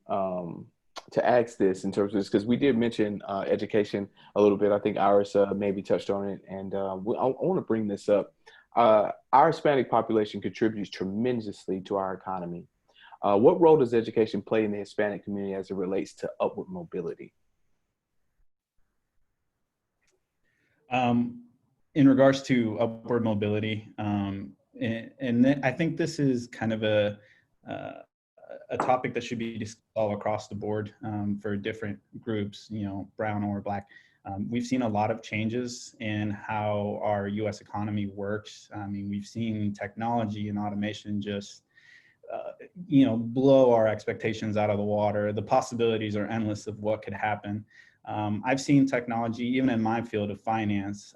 ask this in terms of this, because we did mention education a little bit. I think Iris maybe touched on it, and I want to bring this up. Our Hispanic population contributes tremendously to our economy. What role does education play in the Hispanic community as it relates to upward mobility? In regards to upward mobility, and I think this is kind of a topic that should be discussed all across the board for different groups, brown or black. We've seen a lot of changes in how our U.S. economy works. I mean, we've seen technology and automation just, blow our expectations out of the water. The possibilities are endless of what could happen. I've seen technology, even in my field of finance,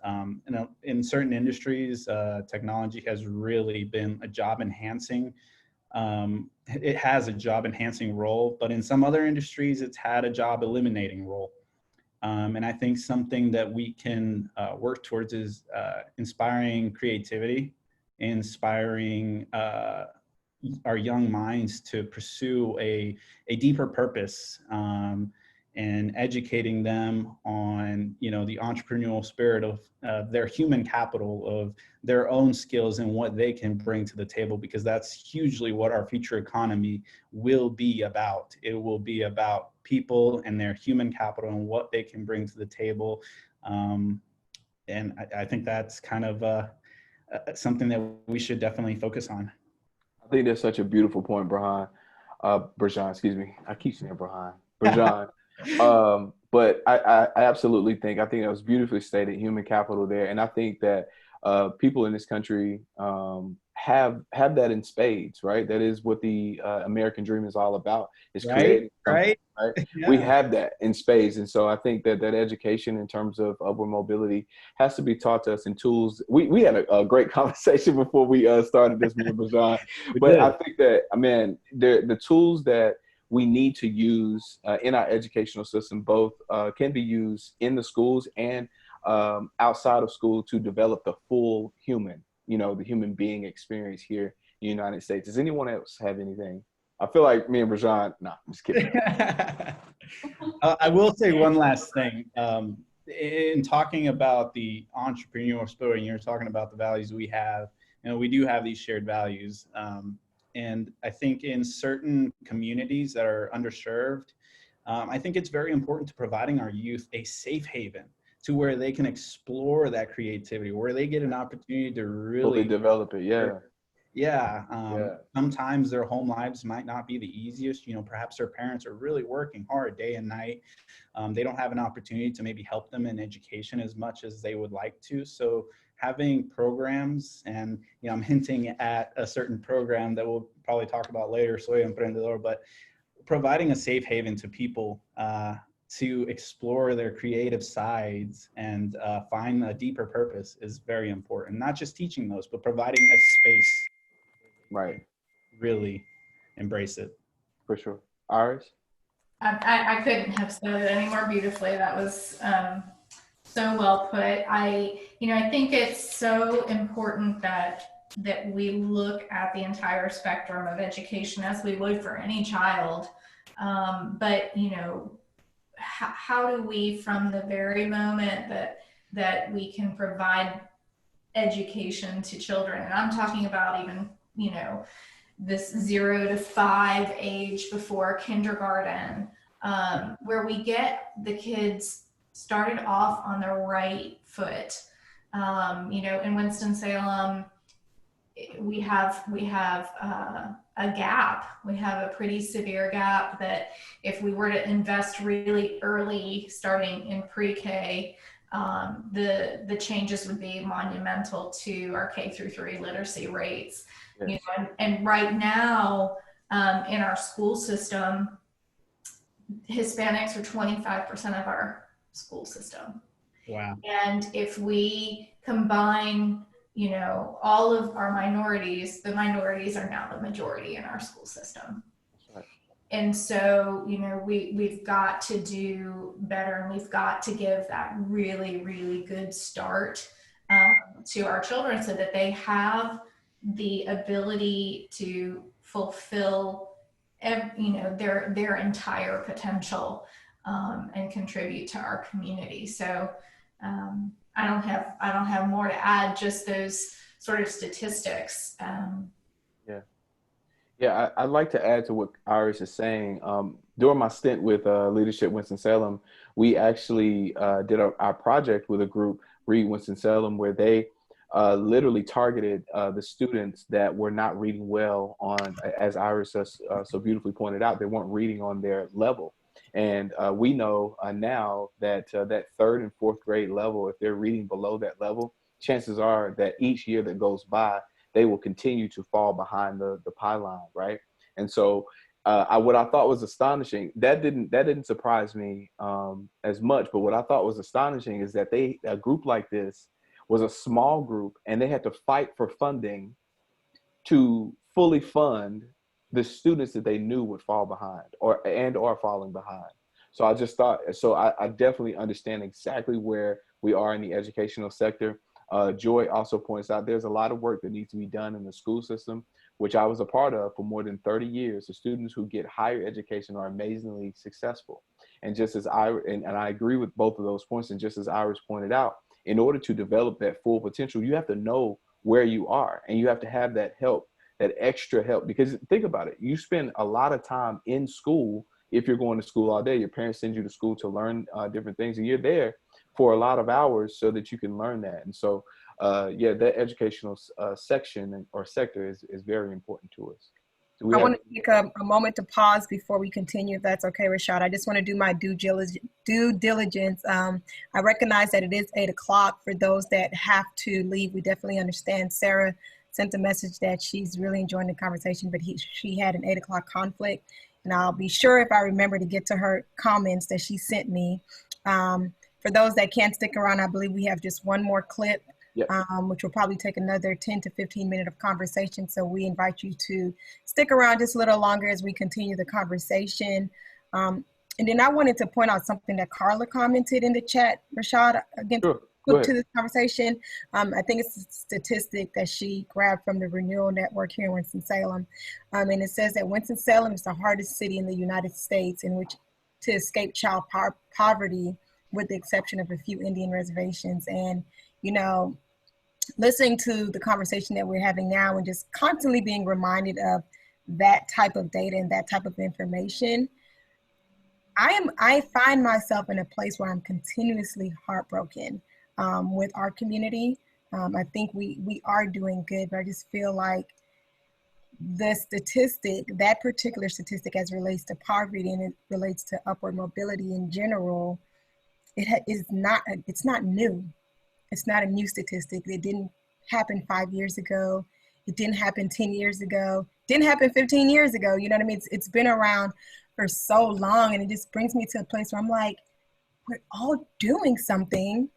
in certain industries, technology has really been a job enhancing. It has a job enhancing role, but in some other industries, it's had a job eliminating role. And I think something that we can work towards is inspiring creativity, inspiring our young minds to pursue a deeper purpose, and educating them on, the entrepreneurial spirit of their human capital, of their own skills and what they can bring to the table, because that's hugely what our future economy will be about. It will be about people and their human capital and what they can bring to the table. And I think that's kind of something that we should definitely focus on. I think that's such a beautiful point, Brejon. Brejon, excuse me. I keep saying Brejon. But I absolutely think, I think that was beautifully stated, human capital there. And I think that people in this country have that in spades, right? That is what the American dream is all about, is creating something, right? Yeah. We have that in spades. And so I think that education in terms of upward mobility has to be taught to us in tools. We had a great conversation before we started this, me and Brejon. But I think that, man, the tools that we need to use in our educational system both can be used in the schools and outside of school to develop the full human, the human being experience here in the United States. Does anyone else have anything? I feel like me and Brejon, I'm just kidding. I will say one last thing. In talking about the entrepreneurial spirit, and you're talking about the values we have, we do have these shared values. And I think in certain communities that are underserved, I think it's very important to providing our youth a safe haven to where they can explore that creativity, where they get an opportunity to really fully develop it. Sometimes their home lives might not be the easiest. Perhaps their parents are really working hard day and night. They don't have an opportunity to maybe help them in education as much as they would like to. So having programs, and I'm hinting at a certain program that we'll probably talk about later, Soy Emprendedor, but providing a safe haven to people to explore their creative sides and find a deeper purpose is very important. Not just teaching those, but providing a space. Right. Really embrace it. For sure. Iris? I couldn't have said it any more beautifully. That was so well put. I think it's so important that we look at the entire spectrum of education as we would for any child. But how do we, from the very moment that we can provide education to children, and I'm talking about even this 0 to 5 age before kindergarten, where we get the kids started off on the right foot. In Winston-Salem, we have a gap. We have a pretty severe gap that if we were to invest really early, starting in pre-K, the changes would be monumental to our K through 3 literacy rates. Yes. And right now in our school system, Hispanics are 25% of our school system. Wow. And if we combine all of our minorities, the minorities are now the majority in our school system. Right. And so, we've got to do better, and we've got to give that really, really good start to our children so that they have the ability to fulfill their entire potential and contribute to our community. So I don't have more to add, just those sort of statistics. I'd like to add to what Iris is saying. During my stint with Leadership Winston-Salem, we actually did our project with a group, Read Winston-Salem, where they literally targeted the students that were not reading well on, as Iris so beautifully pointed out, they weren't reading on their level. And we know now that that 3rd and 4th grade level, if they're reading below that level, chances are that each year that goes by, they will continue to fall behind the pylon, right? And so what I thought was astonishing, that didn't surprise me as much, but what I thought was astonishing is that a group like this was a small group, and they had to fight for funding to fully fund the students that they knew would fall behind or falling behind. So I just thought, I definitely understand exactly where we are in the educational sector. Joy also points out there's a lot of work that needs to be done in the school system, which I was a part of for more than 30 years. The students who get higher education are amazingly successful. And just as I agree with both of those points, and just as Iris pointed out, in order to develop that full potential, you have to know where you are, and you have to have that help, that extra help. Because think about it, you spend a lot of time in school. If you're going to school all day, your parents send you to school to learn different things, and you're there for a lot of hours so that you can learn that. And so, that educational section or sector is very important to us. I want to take a moment to pause before we continue, if that's okay, Rashad. I just want to do my due diligence. I recognize that it is 8 o'clock. For those that have to leave, we definitely understand. Sarah sent a message that she's really enjoying the conversation, but she had an 8 o'clock conflict. And I'll be sure, if I remember, to get to her comments that she sent me. For those that can't stick around, I believe we have just one more clip. Yep. Which will probably take another 10 to 15 minutes of conversation. So we invite you to stick around just a little longer as we continue the conversation. And then I wanted to point out something that Carla commented in the chat, Rashad, again, to this conversation. I think it's a statistic that she grabbed from the Renewal Network here in Winston-Salem. And it says that Winston-Salem is the hardest city in the United States in which to escape child poverty, with the exception of a few Indian reservations. And, you know, listening to the conversation that we're having now and just constantly being reminded of that type of data and that type of information, I find myself in a place where I'm continuously heartbroken with our community. I think we are doing good, but I just feel like the statistic, that particular statistic as it relates to poverty and it relates to upward mobility in general, it's not new. It's not a new statistic. It didn't happen 5 years ago. It didn't happen 10 years ago. Didn't happen 15 years ago. You know what I mean? It's been around for so long, and it just brings me to a place where I'm like, we're all doing something,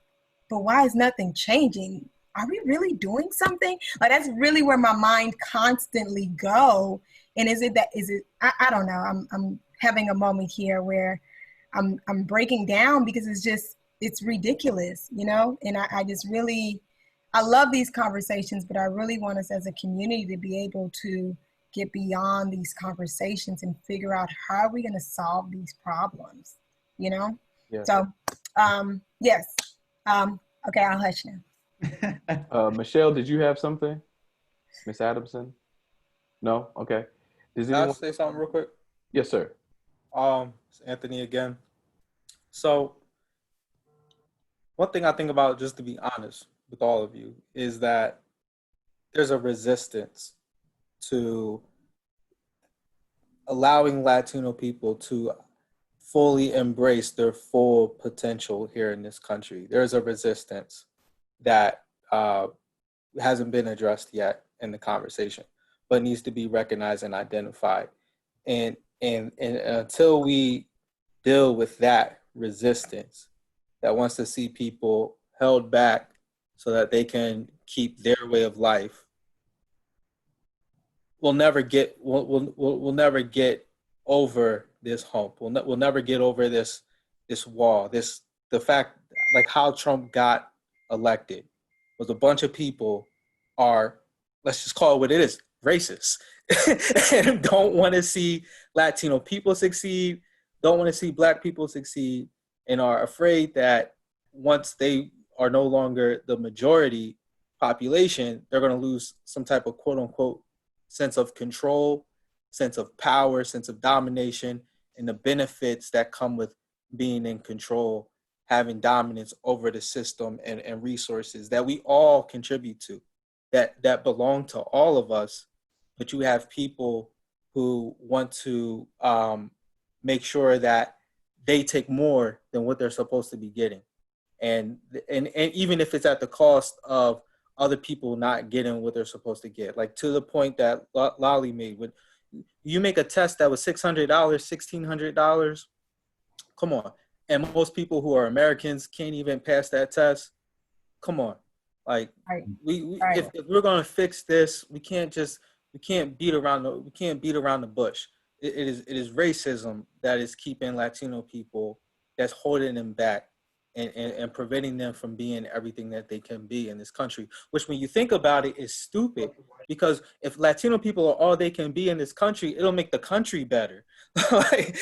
but why is nothing changing? Are we really doing something? Like, that's really where my mind constantly go. And I don't know. I'm having a moment here where I'm breaking down because it's ridiculous, you know? And I love these conversations, but I really want us as a community to be able to get beyond these conversations and figure out how are we going to solve these problems, you know? Yeah. So, yes. Okay, I'll hush now. Michelle, did you have something? Miss Adamson? No? Okay. Can I say something real quick? Yes, sir. It's Anthony again. So, one thing I think about, just to be honest with all of you, is that there's a resistance to allowing Latino people to fully embrace their full potential here in this country. There's a resistance that hasn't been addressed yet in the conversation, but needs to be recognized and identified. And until we deal with that resistance that wants to see people held back so that they can keep their way of life, we'll never get over this hump. We'll never get over this wall. The fact, like how Trump got elected, was a bunch of people are, let's just call it what it is, racist, and don't want to see Latino people succeed, don't want to see Black people succeed, and are afraid that once they are no longer the majority population, they're going to lose some type of quote unquote sense of control, sense of power, sense of domination, and the benefits that come with being in control, having dominance over the system and resources that we all contribute to, that belong to all of us. But you have people who want to make sure that they take more than what they're supposed to be getting. And even if it's at the cost of other people not getting what they're supposed to get, like to the point that Lolly made, when you make a test that was $600, $1,600, come on. And most people who are Americans can't even pass that test. Come on. Like, if we're going to fix this, we can't beat around the bush. It is racism that is keeping Latino people, that's holding them back and preventing them from being everything that they can be in this country, which when you think about it is stupid, because if Latino people are all they can be in this country, it'll make the country better. Like,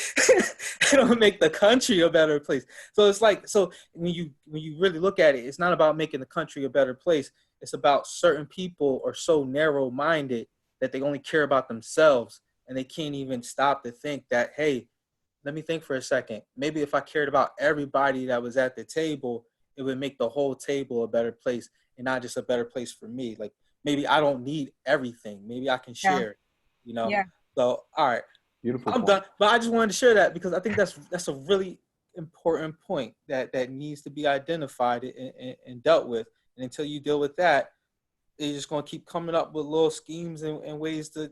it'll make the country a better place. So it's like, so when you really look at it, it's not about making the country a better place. It's about certain people are so narrow-minded that they only care about themselves, and they can't even stop to think that, hey, let me think for a second. Maybe if I cared about everybody that was at the table, it would make the whole table a better place and not just a better place for me. Like, maybe I don't need everything. Maybe I can share, you know? Yeah. So, all right, Beautiful. I'm done. But I just wanted to share that because I think that's a really important point that needs to be identified and dealt with. And until you deal with that, they're just going to keep coming up with little schemes and ways to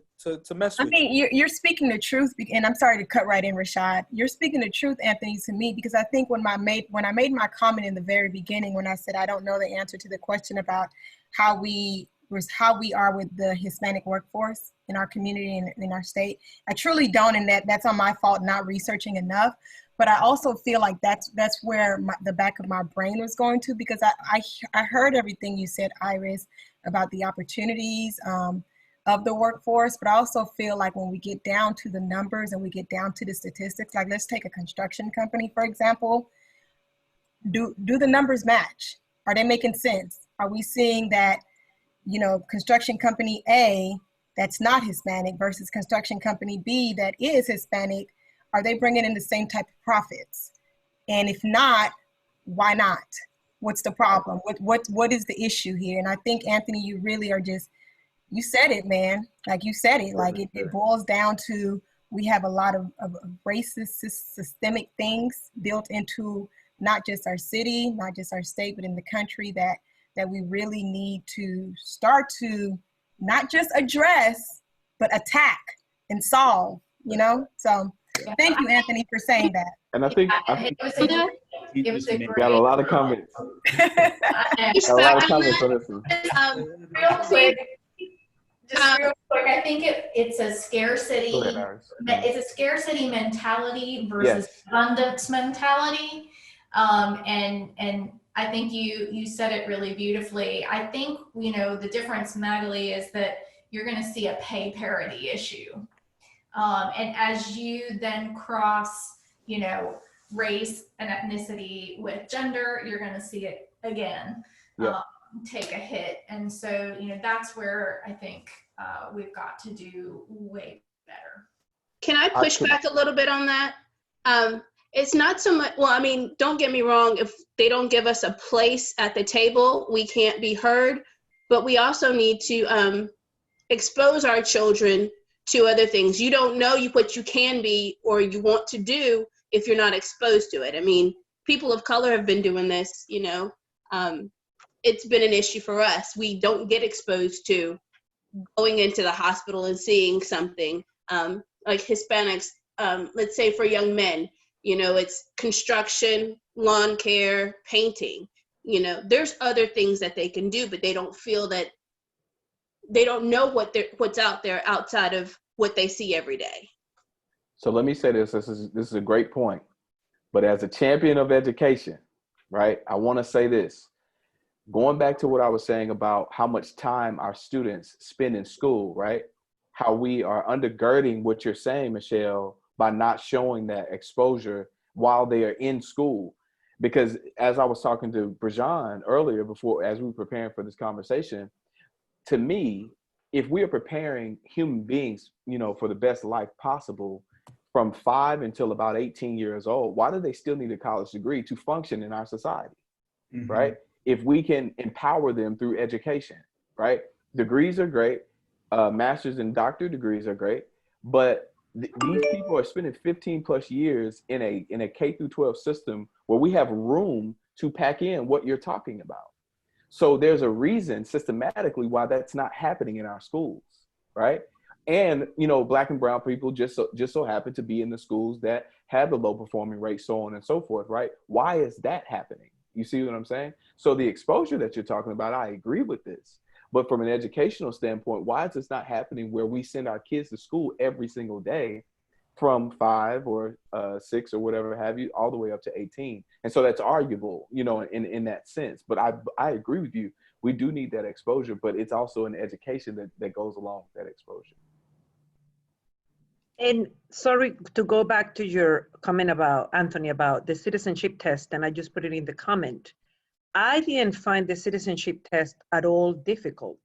mess with you. I mean, you're speaking the truth, and I'm sorry to cut right in, Rashad. You're speaking the truth, Anthony, to me, because I think when I made my comment in the very beginning, when I said I don't know the answer to the question about how we are with the Hispanic workforce in our community and in our state, I truly don't, and that's on my fault not researching enough. But I also feel like that's where the back of my brain was going to, because I heard everything you said, Iris, about the opportunities of the workforce, but I also feel like when we get down to the numbers and we get down to the statistics, like let's take a construction company, for example, do the numbers match? Are they making sense? Are we seeing that, you know, construction company A that's not Hispanic versus construction company B that is Hispanic, are they bringing in the same type of profits? And if not, why not? What's the problem? What is the issue here? And I think, Anthony, you really are just, you said it, man. Like you said it, like it boils down to, we have a lot of racist, systemic things built into not just our city, not just our state, but in the country that we really need to start to not just address, but attack and solve, you know? So thank you, Anthony, for saying that. And I think It was a got a lot of comments. Got a lot of comments on this one. real quick, I think it's a scarcity. Go ahead, Iris. It's a scarcity mentality versus abundance mentality, and I think you said it really beautifully. I think, you know, the difference, Magali, is that you're going to see a pay parity issue, and as you then cross, you know, race and ethnicity with gender, you're going to see it again take a hit. And so, you know, that's where I think we've got to do way better. Can I push back a little bit on that? It's not so much, well, I mean, don't get me wrong, if they don't give us a place at the table, we can't be heard, but we also need to expose our children to other things. You don't know what you can be or you want to do if you're not exposed to it. I mean, people of color have been doing this, you know. It's been an issue for us. We don't get exposed to going into the hospital and seeing something like Hispanics, let's say for young men, you know, it's construction, lawn care, painting. You know, there's other things that they can do, but they don't feel that, they don't know what's out there outside of what they see every day. So let me say this. This is a great point. But as a champion of education, right, I want to say this. Going back to what I was saying about how much time our students spend in school, right? How we are undergirding what you're saying, Michelle, by not showing that exposure while they are in school. Because as I was talking to Brejon earlier, as we were preparing for this conversation, to me, if we are preparing human beings, you know, for the best life possible from 5 until about 18 years old, why do they still need a college degree to function in our society, right? If we can empower them through education, right? Degrees are great. Master's and doctorate degrees are great, but these people are spending 15 plus years in a K through 12 system where we have room to pack in what you're talking about. So there's a reason systematically why that's not happening in our schools, right? And, you know, Black and brown people just so happen to be in the schools that have the low performing rate, so on and so forth, right? Why is that happening? You see what I'm saying? So the exposure that you're talking about, I agree with this. But from an educational standpoint, why is this not happening where we send our kids to school every single day from 5 or 6 or whatever have you, all the way up to 18? And so that's arguable, you know, in that sense. But I agree with you. We do need that exposure, but it's also an education that goes along with that exposure. And sorry to go back to your comment about, Anthony, about the citizenship test, and I just put it in the comment. I didn't find the citizenship test at all difficult,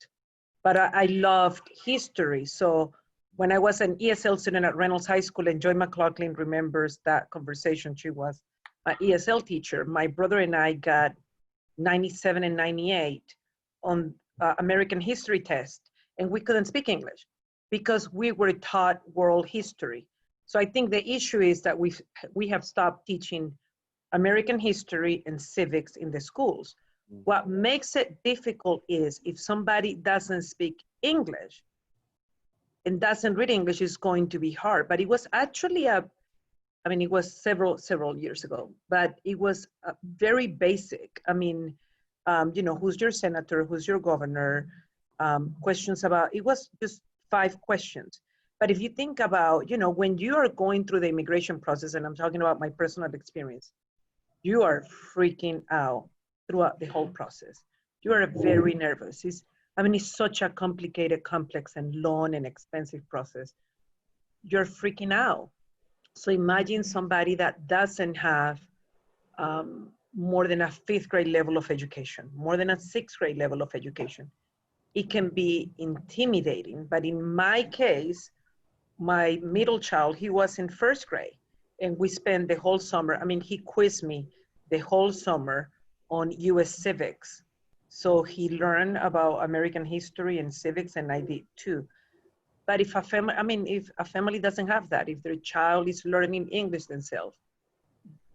but I loved history. So when I was an ESL student at Reynolds High School, and Joy McLaughlin remembers that conversation, she was my ESL teacher. My brother and I got 97 and 98 on American history test, and we couldn't speak English. because we were taught world history. So I think the issue is that we have stopped teaching American history and civics in the schools. What makes it difficult is if somebody doesn't speak English and doesn't read English, is going to be hard. But it was actually it was several years ago, but it was very basic. Who's your senator, who's your governor, questions about, it was just 5 questions. But if you think about, when you are going through the immigration process, and I'm talking about my personal experience, you are freaking out throughout the whole process. You are very nervous. It's such a complicated, complex, and long and expensive process. You're freaking out. So imagine somebody that doesn't have more than a 5th grade level of education, more than a 6th grade level of education. It can be intimidating, but in my case, my middle child, he was in 1st grade, and we spent the whole summer, he quizzed me the whole summer on US civics. So he learned about American history and civics, and I did too. But if a family doesn't have that, if their child is learning English themselves,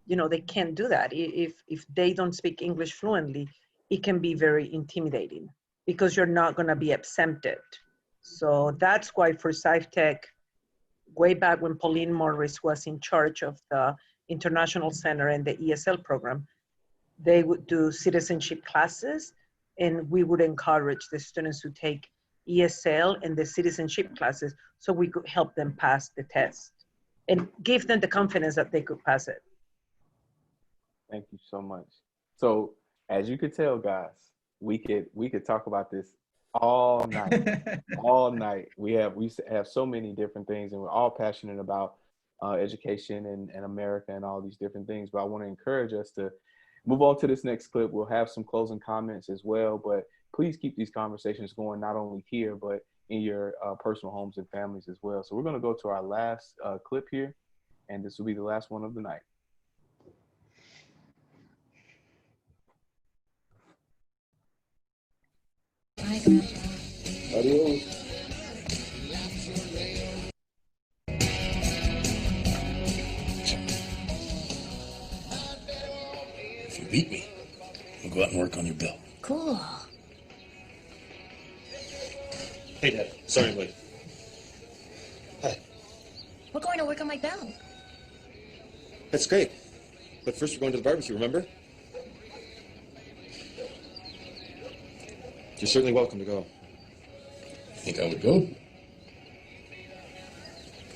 they can't do that. If they don't speak English fluently, it can be very intimidating because you're not going to be exempted. So that's why for SciTech, way back when Pauline Morris was in charge of the International Center and the ESL program, they would do citizenship classes, and we would encourage the students to take ESL and the citizenship classes so we could help them pass the test and give them the confidence that they could pass it. Thank you so much. So as you could tell, guys, we could talk about this all night, all night. We have so many different things, and we're all passionate about education and America and all these different things. But I want to encourage us to move on to this next clip. We'll have some closing comments as well, but please keep these conversations going, not only here, but in your personal homes and families as well. So we're going to go to our last clip here, and this will be the last one of the night. Adios. If you beat me, you'll go out and work on your bill. Cool. Hey, Dad. Sorry I'm late. Hi. We're going to work on my bell. That's great. But first we're going to the barbecue, remember? You're certainly welcome to go. Think I would go?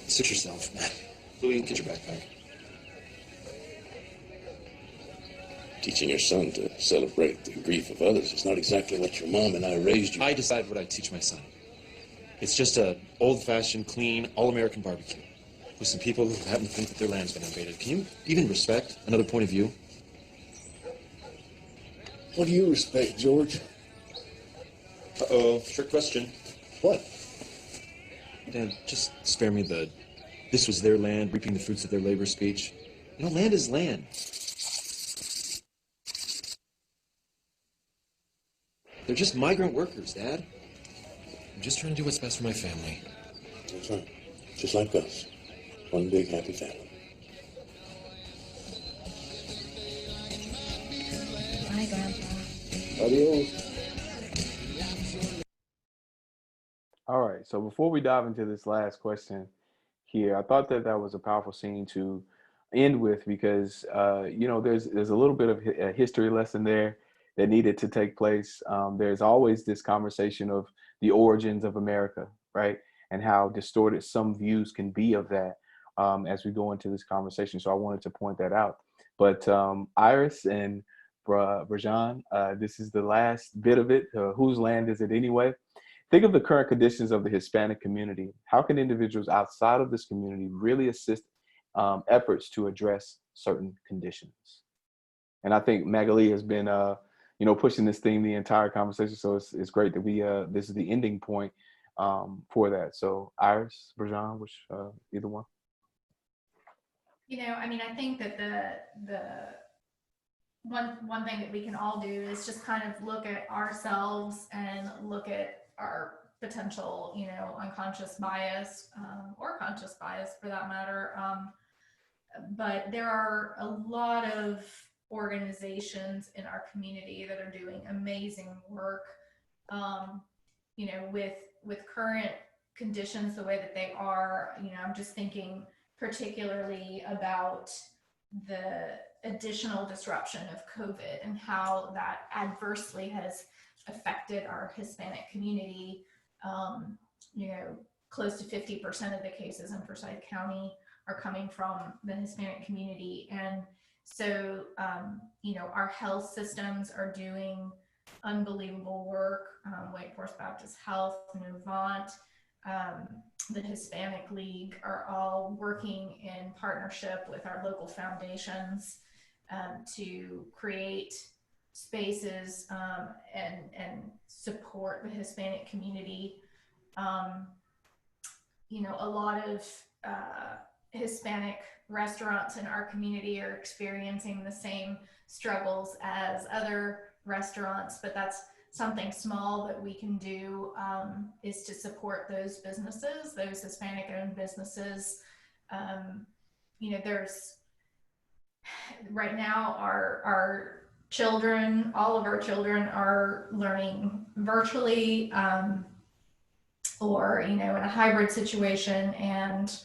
Sit yourself. Louis, get your backpack. Teaching your son to celebrate the grief of others is not exactly what your mom and I raised you. I decide what I teach my son. It's just a old-fashioned, clean, all-American barbecue with some people who happen to think that their land's been invaded. Can you even respect another point of view? What do you respect, George? Uh-oh, trick question. What? Dad, just spare me the "this was their land, reaping the fruits of their labor" speech. You know, land is land. They're just migrant workers, Dad. I'm just trying to do what's best for my family. That's right. Just like us. One big happy family. Bye, Grandpa. Adios. All right, so before we dive into this last question here, I thought that was a powerful scene to end with because, there's a little bit of a history lesson there that needed to take place. There's always this conversation of the origins of America, right? And how distorted some views can be of that as we go into this conversation. So I wanted to point that out. But Iris and Brejon, this is the last bit of it. Whose land is it anyway? Think of the current conditions of the Hispanic community. How can individuals outside of this community really assist efforts to address certain conditions? And I think Magali has been, pushing this theme the entire conversation. So it's great that this is the ending point for that. So Iris, Brejon, which either one? I think that the one thing that we can all do is just kind of look at ourselves and look at our potential, unconscious bias or conscious bias for that matter. But there are a lot of organizations in our community that are doing amazing work, with current conditions the way that they are. I'm just thinking particularly about the additional disruption of COVID and how that adversely has affected our Hispanic community. Close to 50% of the cases in Forsyth County are coming from the Hispanic community. And so, our health systems are doing unbelievable work. Wake Forest Baptist Health, Novant, the Hispanic League are all working in partnership with our local foundations to create spaces and support the Hispanic community. A lot of Hispanic restaurants in our community are experiencing the same struggles as other restaurants, but that's something small that we can do, is to support those businesses, those Hispanic-owned businesses. There's right now our children, all of our children are learning virtually, or in a hybrid situation, and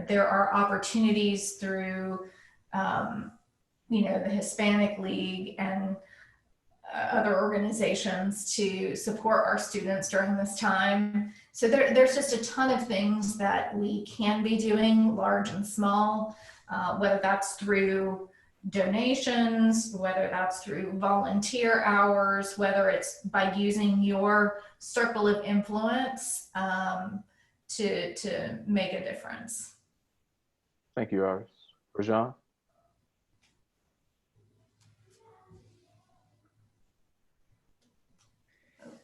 there are opportunities through the Hispanic League and other organizations to support our students during this time. So there's just a ton of things that we can be doing, large and small, whether that's through donations, whether that's through volunteer hours, whether it's by using your circle of influence to make a difference. Thank you, Iris. Brejon?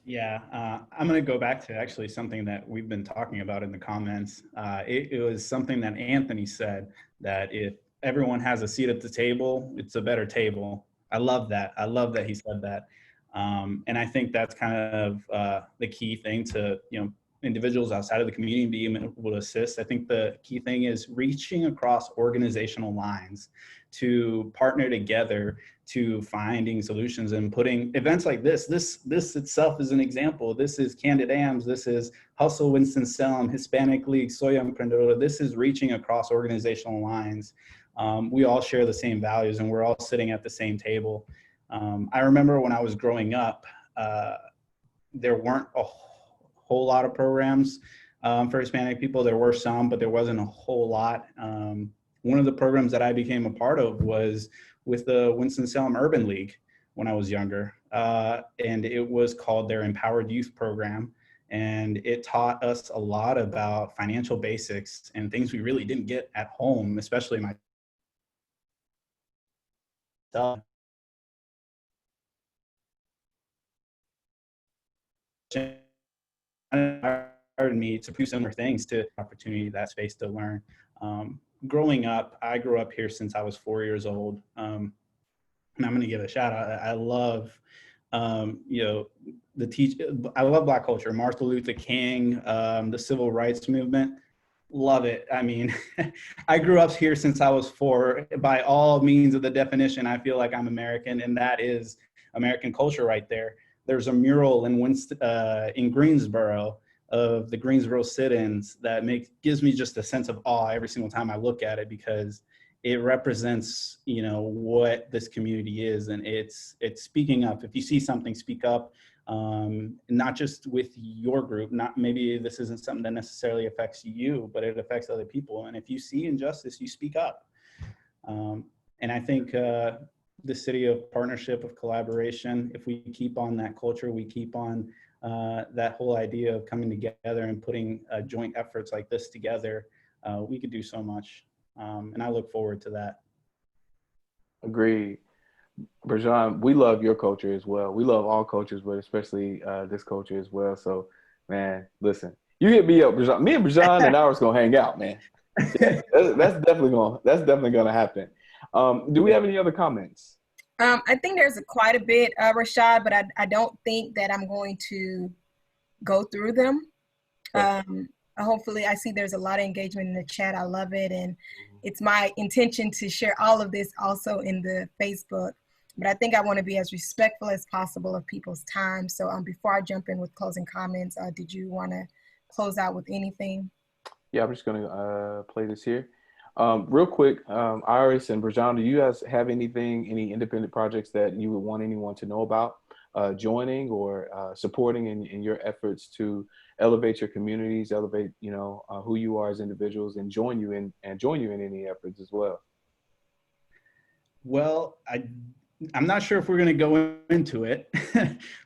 Yeah, I'm going to go back to actually something that we've been talking about in the comments. It was something that Anthony said, that if everyone has a seat at the table, it's a better table. I love that. I love that he said that. And I think that's kind of the key thing to, individuals outside of the community being able to assist. I think the key thing is reaching across organizational lines to partner together to finding solutions and putting events like this itself is an example. This is Candid AMS, this is Hustle Winston-Salem, Hispanic League, Soy Emprendedor. This is reaching across organizational lines. We all share the same values and we're all sitting at the same table. I remember when I was growing up, there weren't a whole lot of programs for Hispanic people. There were some, but there wasn't a whole lot. One of the programs that I became a part of was with the Winston-Salem Urban League when I was younger. And it was called their Empowered Youth Program. And it taught us a lot about financial basics and things we really didn't get at home, especially myself. Inspired me to do similar things, to opportunity, that space to learn. Growing up, I grew up here since I was 4 years old. And I'm going to give a shout out. I love, I love Black culture, Martin Luther King, the civil rights movement. Love it. I mean, I grew up here since I was 4. By all means of the definition, I feel like I'm American, and that is American culture right there. There's a mural in Greensboro of the Greensboro sit-ins that gives me just a sense of awe every single time I look at it, because it represents, what this community is, and it's speaking up. If you see something, speak up, not just with your group. Maybe this isn't something that necessarily affects you, but it affects other people. And if you see injustice, you speak up. And I think the city of partnership, of collaboration, if we keep on that culture, we keep on that whole idea of coming together and putting joint efforts like this together, we could do so much. And I look forward to that. Agreed. Brejon, we love your culture as well. We love all cultures, but especially this culture as well. So, man, listen, you hit me up, Brejon. Me and Brejon and ours gonna hang out, man. That's definitely gonna happen. Do we have any other comments? I think there's quite a bit, Rashad, but I don't think that I'm going to go through them. Hopefully, I see there's a lot of engagement in the chat. I love it. And it's my intention to share all of this also in the Facebook. But I think I want to be as respectful as possible of people's time. So before I jump in with closing comments, did you want to close out with anything? Yeah, I'm just going to play this here. Real quick, Iris and Brejon, do you guys have anything, any independent projects that you would want anyone to know about joining or supporting in your efforts to elevate your communities, elevate, who you are as individuals, and join you in any efforts as well? Well, I'm not sure if we're going to go into it,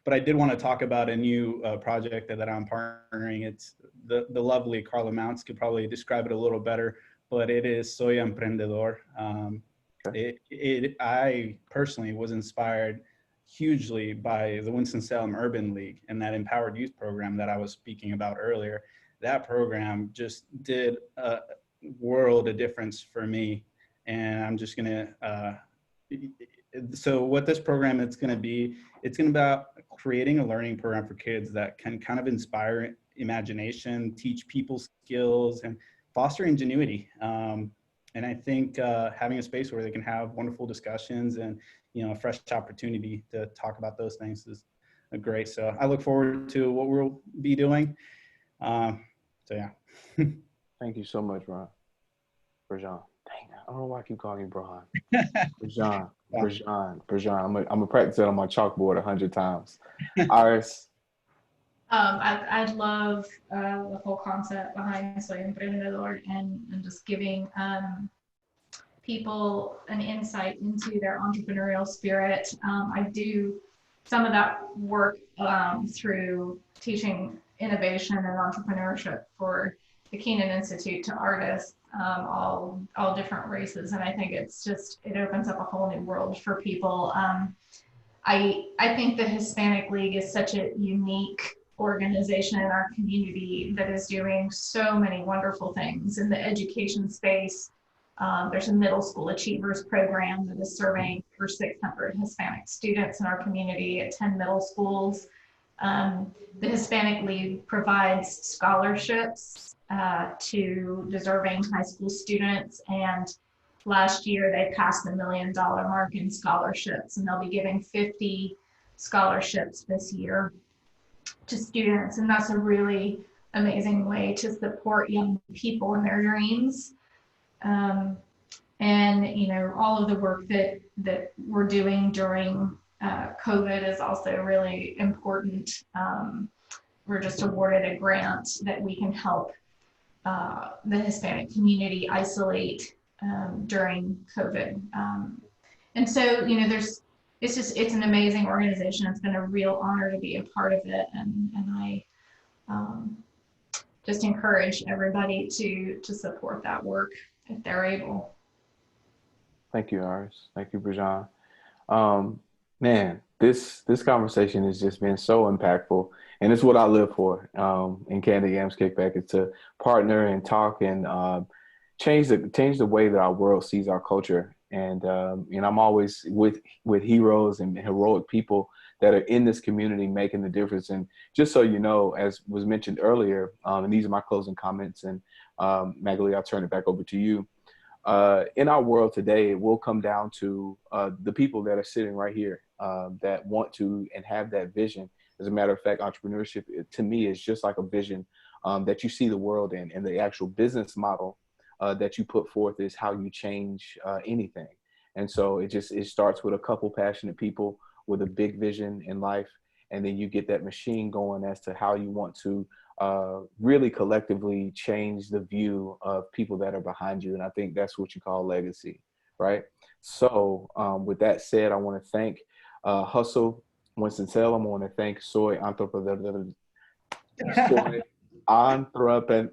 but I did want to talk about a new project that I'm partnering. It's the lovely Carla Mounts could probably describe it a little better, but it is Soy Emprendedor. I personally was inspired hugely by the Winston-Salem Urban League and that Empowered Youth program that I was speaking about earlier. That program just did a world of difference for me. And I'm just going to, so what this program is going to be, it's going to be about creating a learning program for kids that can kind of inspire imagination, teach people skills, and foster ingenuity. And I think having a space where they can have wonderful discussions and, a fresh opportunity to talk about those things is great. So I look forward to what we'll be doing. So yeah. Thank you so much, Ron. Brejon. Dang, I don't know why I keep calling you Brejon. Brejon. I'm gonna practice it on my chalkboard 100 times. Iris. I love the whole concept behind Soy Emprendedor and just giving people an insight into their entrepreneurial spirit. I do some of that work through teaching innovation and entrepreneurship for the Keenan Institute to artists, all different races. And I think it opens up a whole new world for people. I think the Hispanic League is such a unique organization in our community that is doing so many wonderful things in the education space. There's a middle school achievers program that is serving over 600 Hispanic students in our community at 10 middle schools. The Hispanic League provides scholarships to deserving high school students, and last year they passed the $1 million mark in scholarships, and they'll be giving 50 scholarships this year to students, and that's a really amazing way to support young people in their dreams. And all of the work that we're doing during COVID is also really important. We're just awarded a grant that we can help the Hispanic community isolate during COVID. And so, it's an amazing organization. It's been a real honor to be a part of it. And I just encourage everybody to support that work if they're able. Thank you, Iris. Thank you, Brejon. Man, this conversation has just been so impactful, and it's what I live for in Candy Yams Kickback, is to partner and talk and change the way that our world sees our culture. And I'm always with heroes and heroic people that are in this community making the difference. And just so you know, as was mentioned earlier, and these are my closing comments, and Magali, I'll turn it back over to you. In our world today, it will come down to the people that are sitting right here that want to and have that vision. As a matter of fact, entrepreneurship to me is just like a vision that you see the world in, and the actual business model that you put forth is how you change anything. And so it starts with a couple passionate people with a big vision in life, and then you get that machine going as to how you want to really collectively change the view of people that are behind you. And I think that's what you call legacy, right? So with that said, I want to thank Hustle Winston-Salem. I want to thank Soy Emprendedor.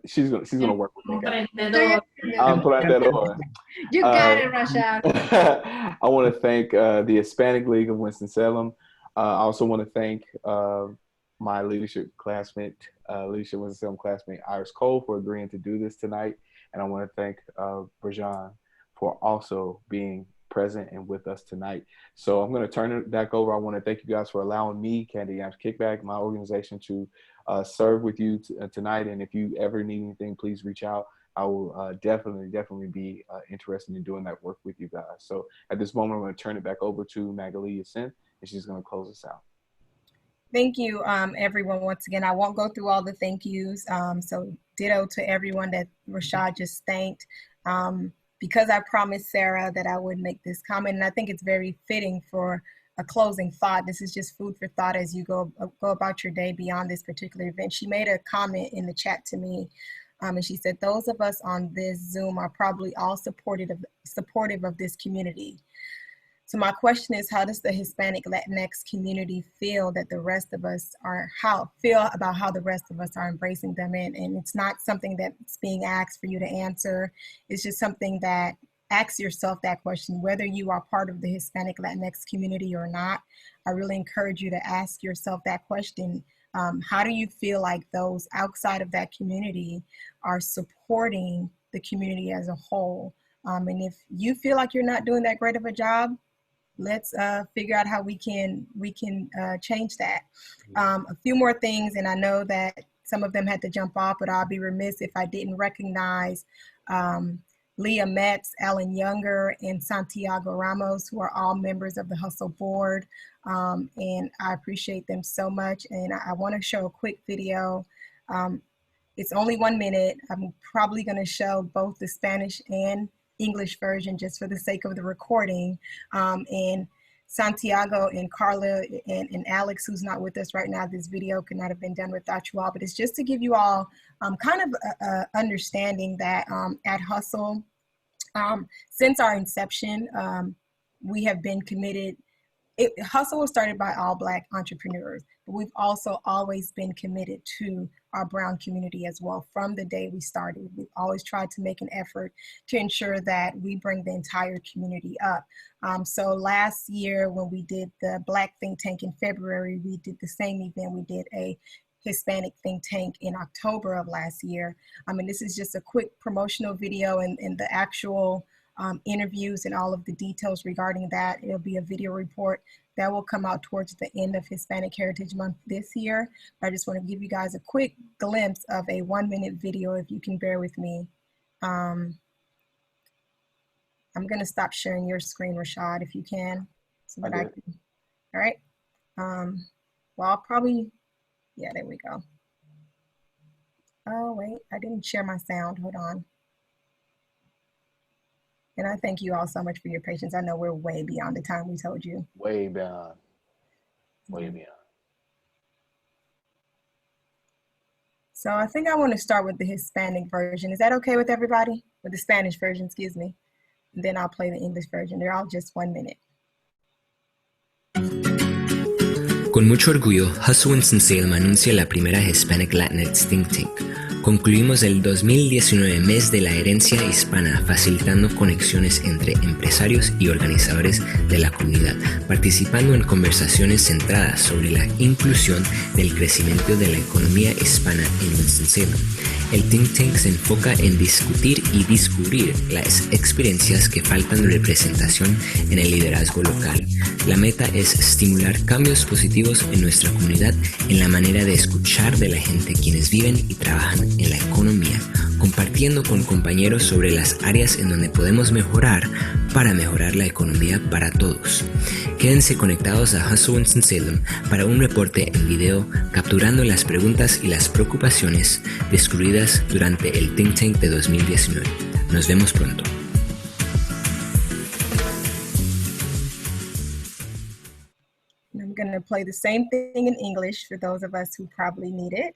She's gonna work with me. Emprendedor. You got it, Rashad. I want to thank the Hispanic League of Winston-Salem. I also want to thank my leadership Winston-Salem classmate Iris Cole for agreeing to do this tonight, and I want to thank Brejon for also being present and with us tonight. So I'm going to turn it back over. I want to thank you guys for allowing me, Candy Yams Kickback, my organization, to serve with you tonight. And if you ever need anything, please reach out. I will definitely be interested in doing that work with you guys. So at this moment, I'm going to turn it back over to Magali Ascent, and she's going to close us out. Thank you, everyone. Once again, I won't go through all the thank yous. So ditto to everyone that Rashad just thanked. Because I promised Sarah that I would make this comment, and I think it's very fitting for a closing thought. This is just food for thought as you go about your day beyond this particular event. She made a comment in the chat to me, and she said, those of us on this Zoom are probably all supportive of this community. So my question is, how does the Hispanic Latinx community feel that the rest of us about how the rest of us are embracing them? And it's not something that's being asked for you to answer. It's just something that ask yourself that question, whether you are part of the Hispanic Latinx community or not. I really encourage you to ask yourself that question. How do you feel like those outside of that community are supporting the community as a whole? And if you feel like you're not doing that great of a job, let's figure out how we can change that. A few more things, and I know that some of them had to jump off, but I'll be remiss if I didn't recognize Leah Metz, Alan Younger, and Santiago Ramos, who are all members of the Hustle Board. And I appreciate them so much. And I want to show a quick video. It's only 1 minute. I'm probably going to show both the Spanish and English version just for the sake of the recording. And Santiago and Carla and Alex, who's not with us right now, this video could not have been done without you all, but it's just to give you all kind of a understanding that at Hustle, since our inception, we have been committed. Hustle was started by all Black entrepreneurs, but we've also always been committed to our brown community as well. From the day we started, we've always tried to make an effort to ensure that we bring the entire community up. So last year when we did the Black Think Tank in February, we did the same event. We did a Hispanic Think Tank in October of last year. And this is just a quick promotional video, and the actual interviews and all of the details regarding that. It'll be a video report that will come out towards the end of Hispanic Heritage Month this year. But I just want to give you guys a quick glimpse of a 1-minute video, if you can bear with me. I'm going to stop sharing your screen, Rashad, if you can, so that I can. All right. Well, I'll probably, yeah, there we go. Oh, wait, I didn't share my sound. Hold on. And I thank you all so much for your patience. I know we're way beyond the time we told you. Way beyond. Way beyond. So I think I want to start with the Hispanic version. Is that okay with everybody? With the Spanish version, excuse me. And then I'll play the English version. They're all just 1 minute. Con mucho orgullo, Hustle Winston-Salem anuncia la primera Hispanic Latinx Think Tank. Concluimos el 2019 mes de la herencia hispana, facilitando conexiones entre empresarios y organizadores de la comunidad, participando en conversaciones centradas sobre la inclusión del crecimiento de la economía hispana en Winston-Salem. El Think Tank se enfoca en discutir y descubrir las experiencias que faltan representación en el liderazgo local. La meta es estimular cambios positivos en nuestra comunidad en la manera de escuchar de la gente quienes viven y trabajan en la economía, compartiendo con compañeros sobre las áreas en donde podemos mejorar para mejorar la economía para todos. Quédense conectados a Hustle Winston-Salem para un reporte en video capturando las preguntas y las preocupaciones descubiertas durante el Think Tank de 2019. Nos vemos pronto. I'm going to play the same thing in English for those of us who probably need it.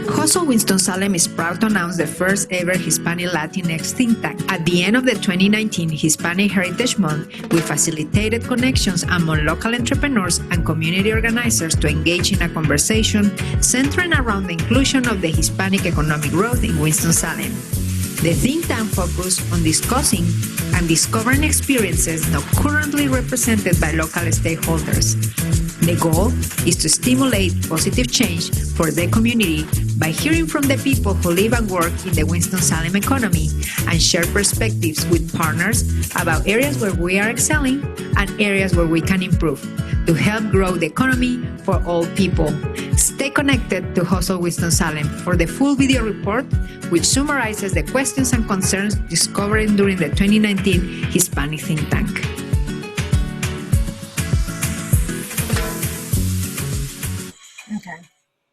Hustle Winston-Salem is proud to announce the first ever Hispanic Latinx think tank. At the end of the 2019 Hispanic Heritage Month, we facilitated connections among local entrepreneurs and community organizers to engage in a conversation centering around the inclusion of the Hispanic economic growth in Winston-Salem. The think tank focused on discussing and discovering experiences not currently represented by local stakeholders. The goal is to stimulate positive change for for the community by hearing from the people who live and work in the Winston-Salem economy and share perspectives with partners about areas where we are excelling and areas where we can improve to help grow the economy for all people. Stay connected to Hustle Winston-Salem for the full video report, which summarizes the questions and concerns discovered during the 2019 Hispanic Think Tank. Okay.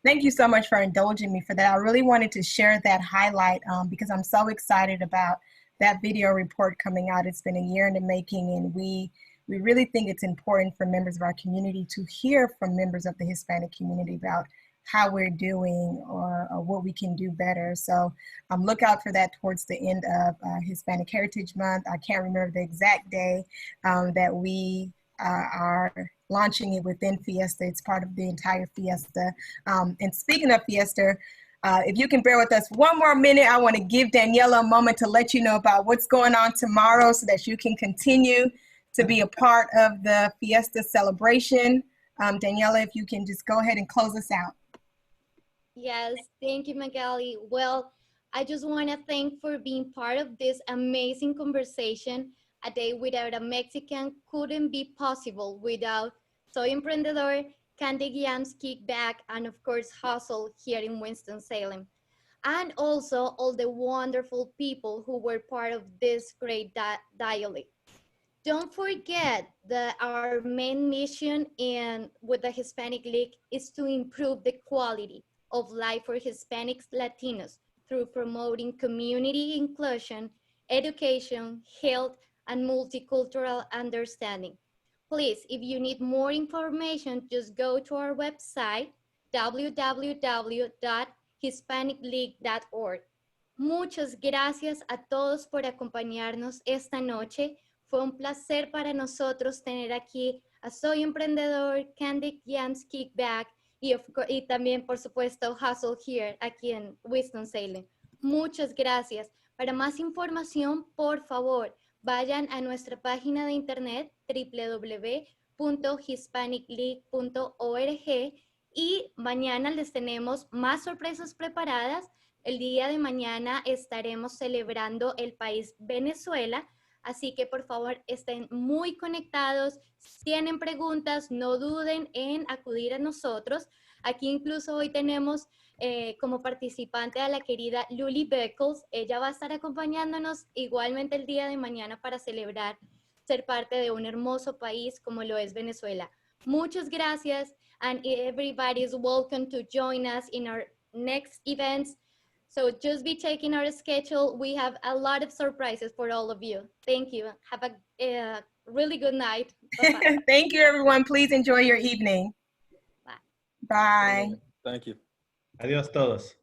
Thank you so much for indulging me for that. I really wanted to share that highlight because I'm so excited about that video report coming out. It's been a year in the making, and we really think it's important for members of our community to hear from members of the Hispanic community about how we're doing or what we can do better. So look out for that towards the end of Hispanic Heritage Month. I can't remember the exact day that we are launching it within Fiesta. It's part of the entire Fiesta. And speaking of Fiesta, if you can bear with us one more minute, I want to give Daniela a moment to let you know about what's going on tomorrow so that you can continue to be a part of the Fiesta celebration. Daniela, if you can just go ahead and close us out. Yes, thank you, Magali. Well, I just want to thank for being part of this amazing conversation. A day without a Mexican couldn't be possible without Soy Emprendedor, Candy Yams Kickback, and of course Hustle here in Winston-Salem. And also all the wonderful people who were part of this great dialogue. Don't forget that our main mission with the Hispanic League is to improve the quality of life for Hispanics, Latinos through promoting community inclusion, education, health, and multicultural understanding. Please, if you need more information, just go to our website, www.hispanicleague.org. Muchas gracias a todos por acompañarnos esta noche. Fue un placer para nosotros tener aquí a Soy Emprendedor, Candy Yams Kickback y también, por supuesto, Hustle Here aquí en Winston-Salem. Muchas gracias. Para más información, por favor, vayan a nuestra página de internet www.hispanicleague.org y mañana les tenemos más sorpresas preparadas. El día de mañana estaremos celebrando el país Venezuela. Así que por favor estén muy conectados. Si tienen preguntas, no duden en acudir a nosotros. Aquí incluso hoy tenemos como participante a la querida Luli Beckles. Ella va a estar acompañándonos igualmente el día de mañana para celebrar ser parte de un hermoso país como lo es Venezuela. Muchas gracias, and everybody is welcome to join us in our next events. So just be checking our schedule. We have a lot of surprises for all of you. Thank you. Have a really good night. Bye-bye. Thank you, everyone. Please enjoy your evening. Bye. Bye. Thank you. Adiós todos.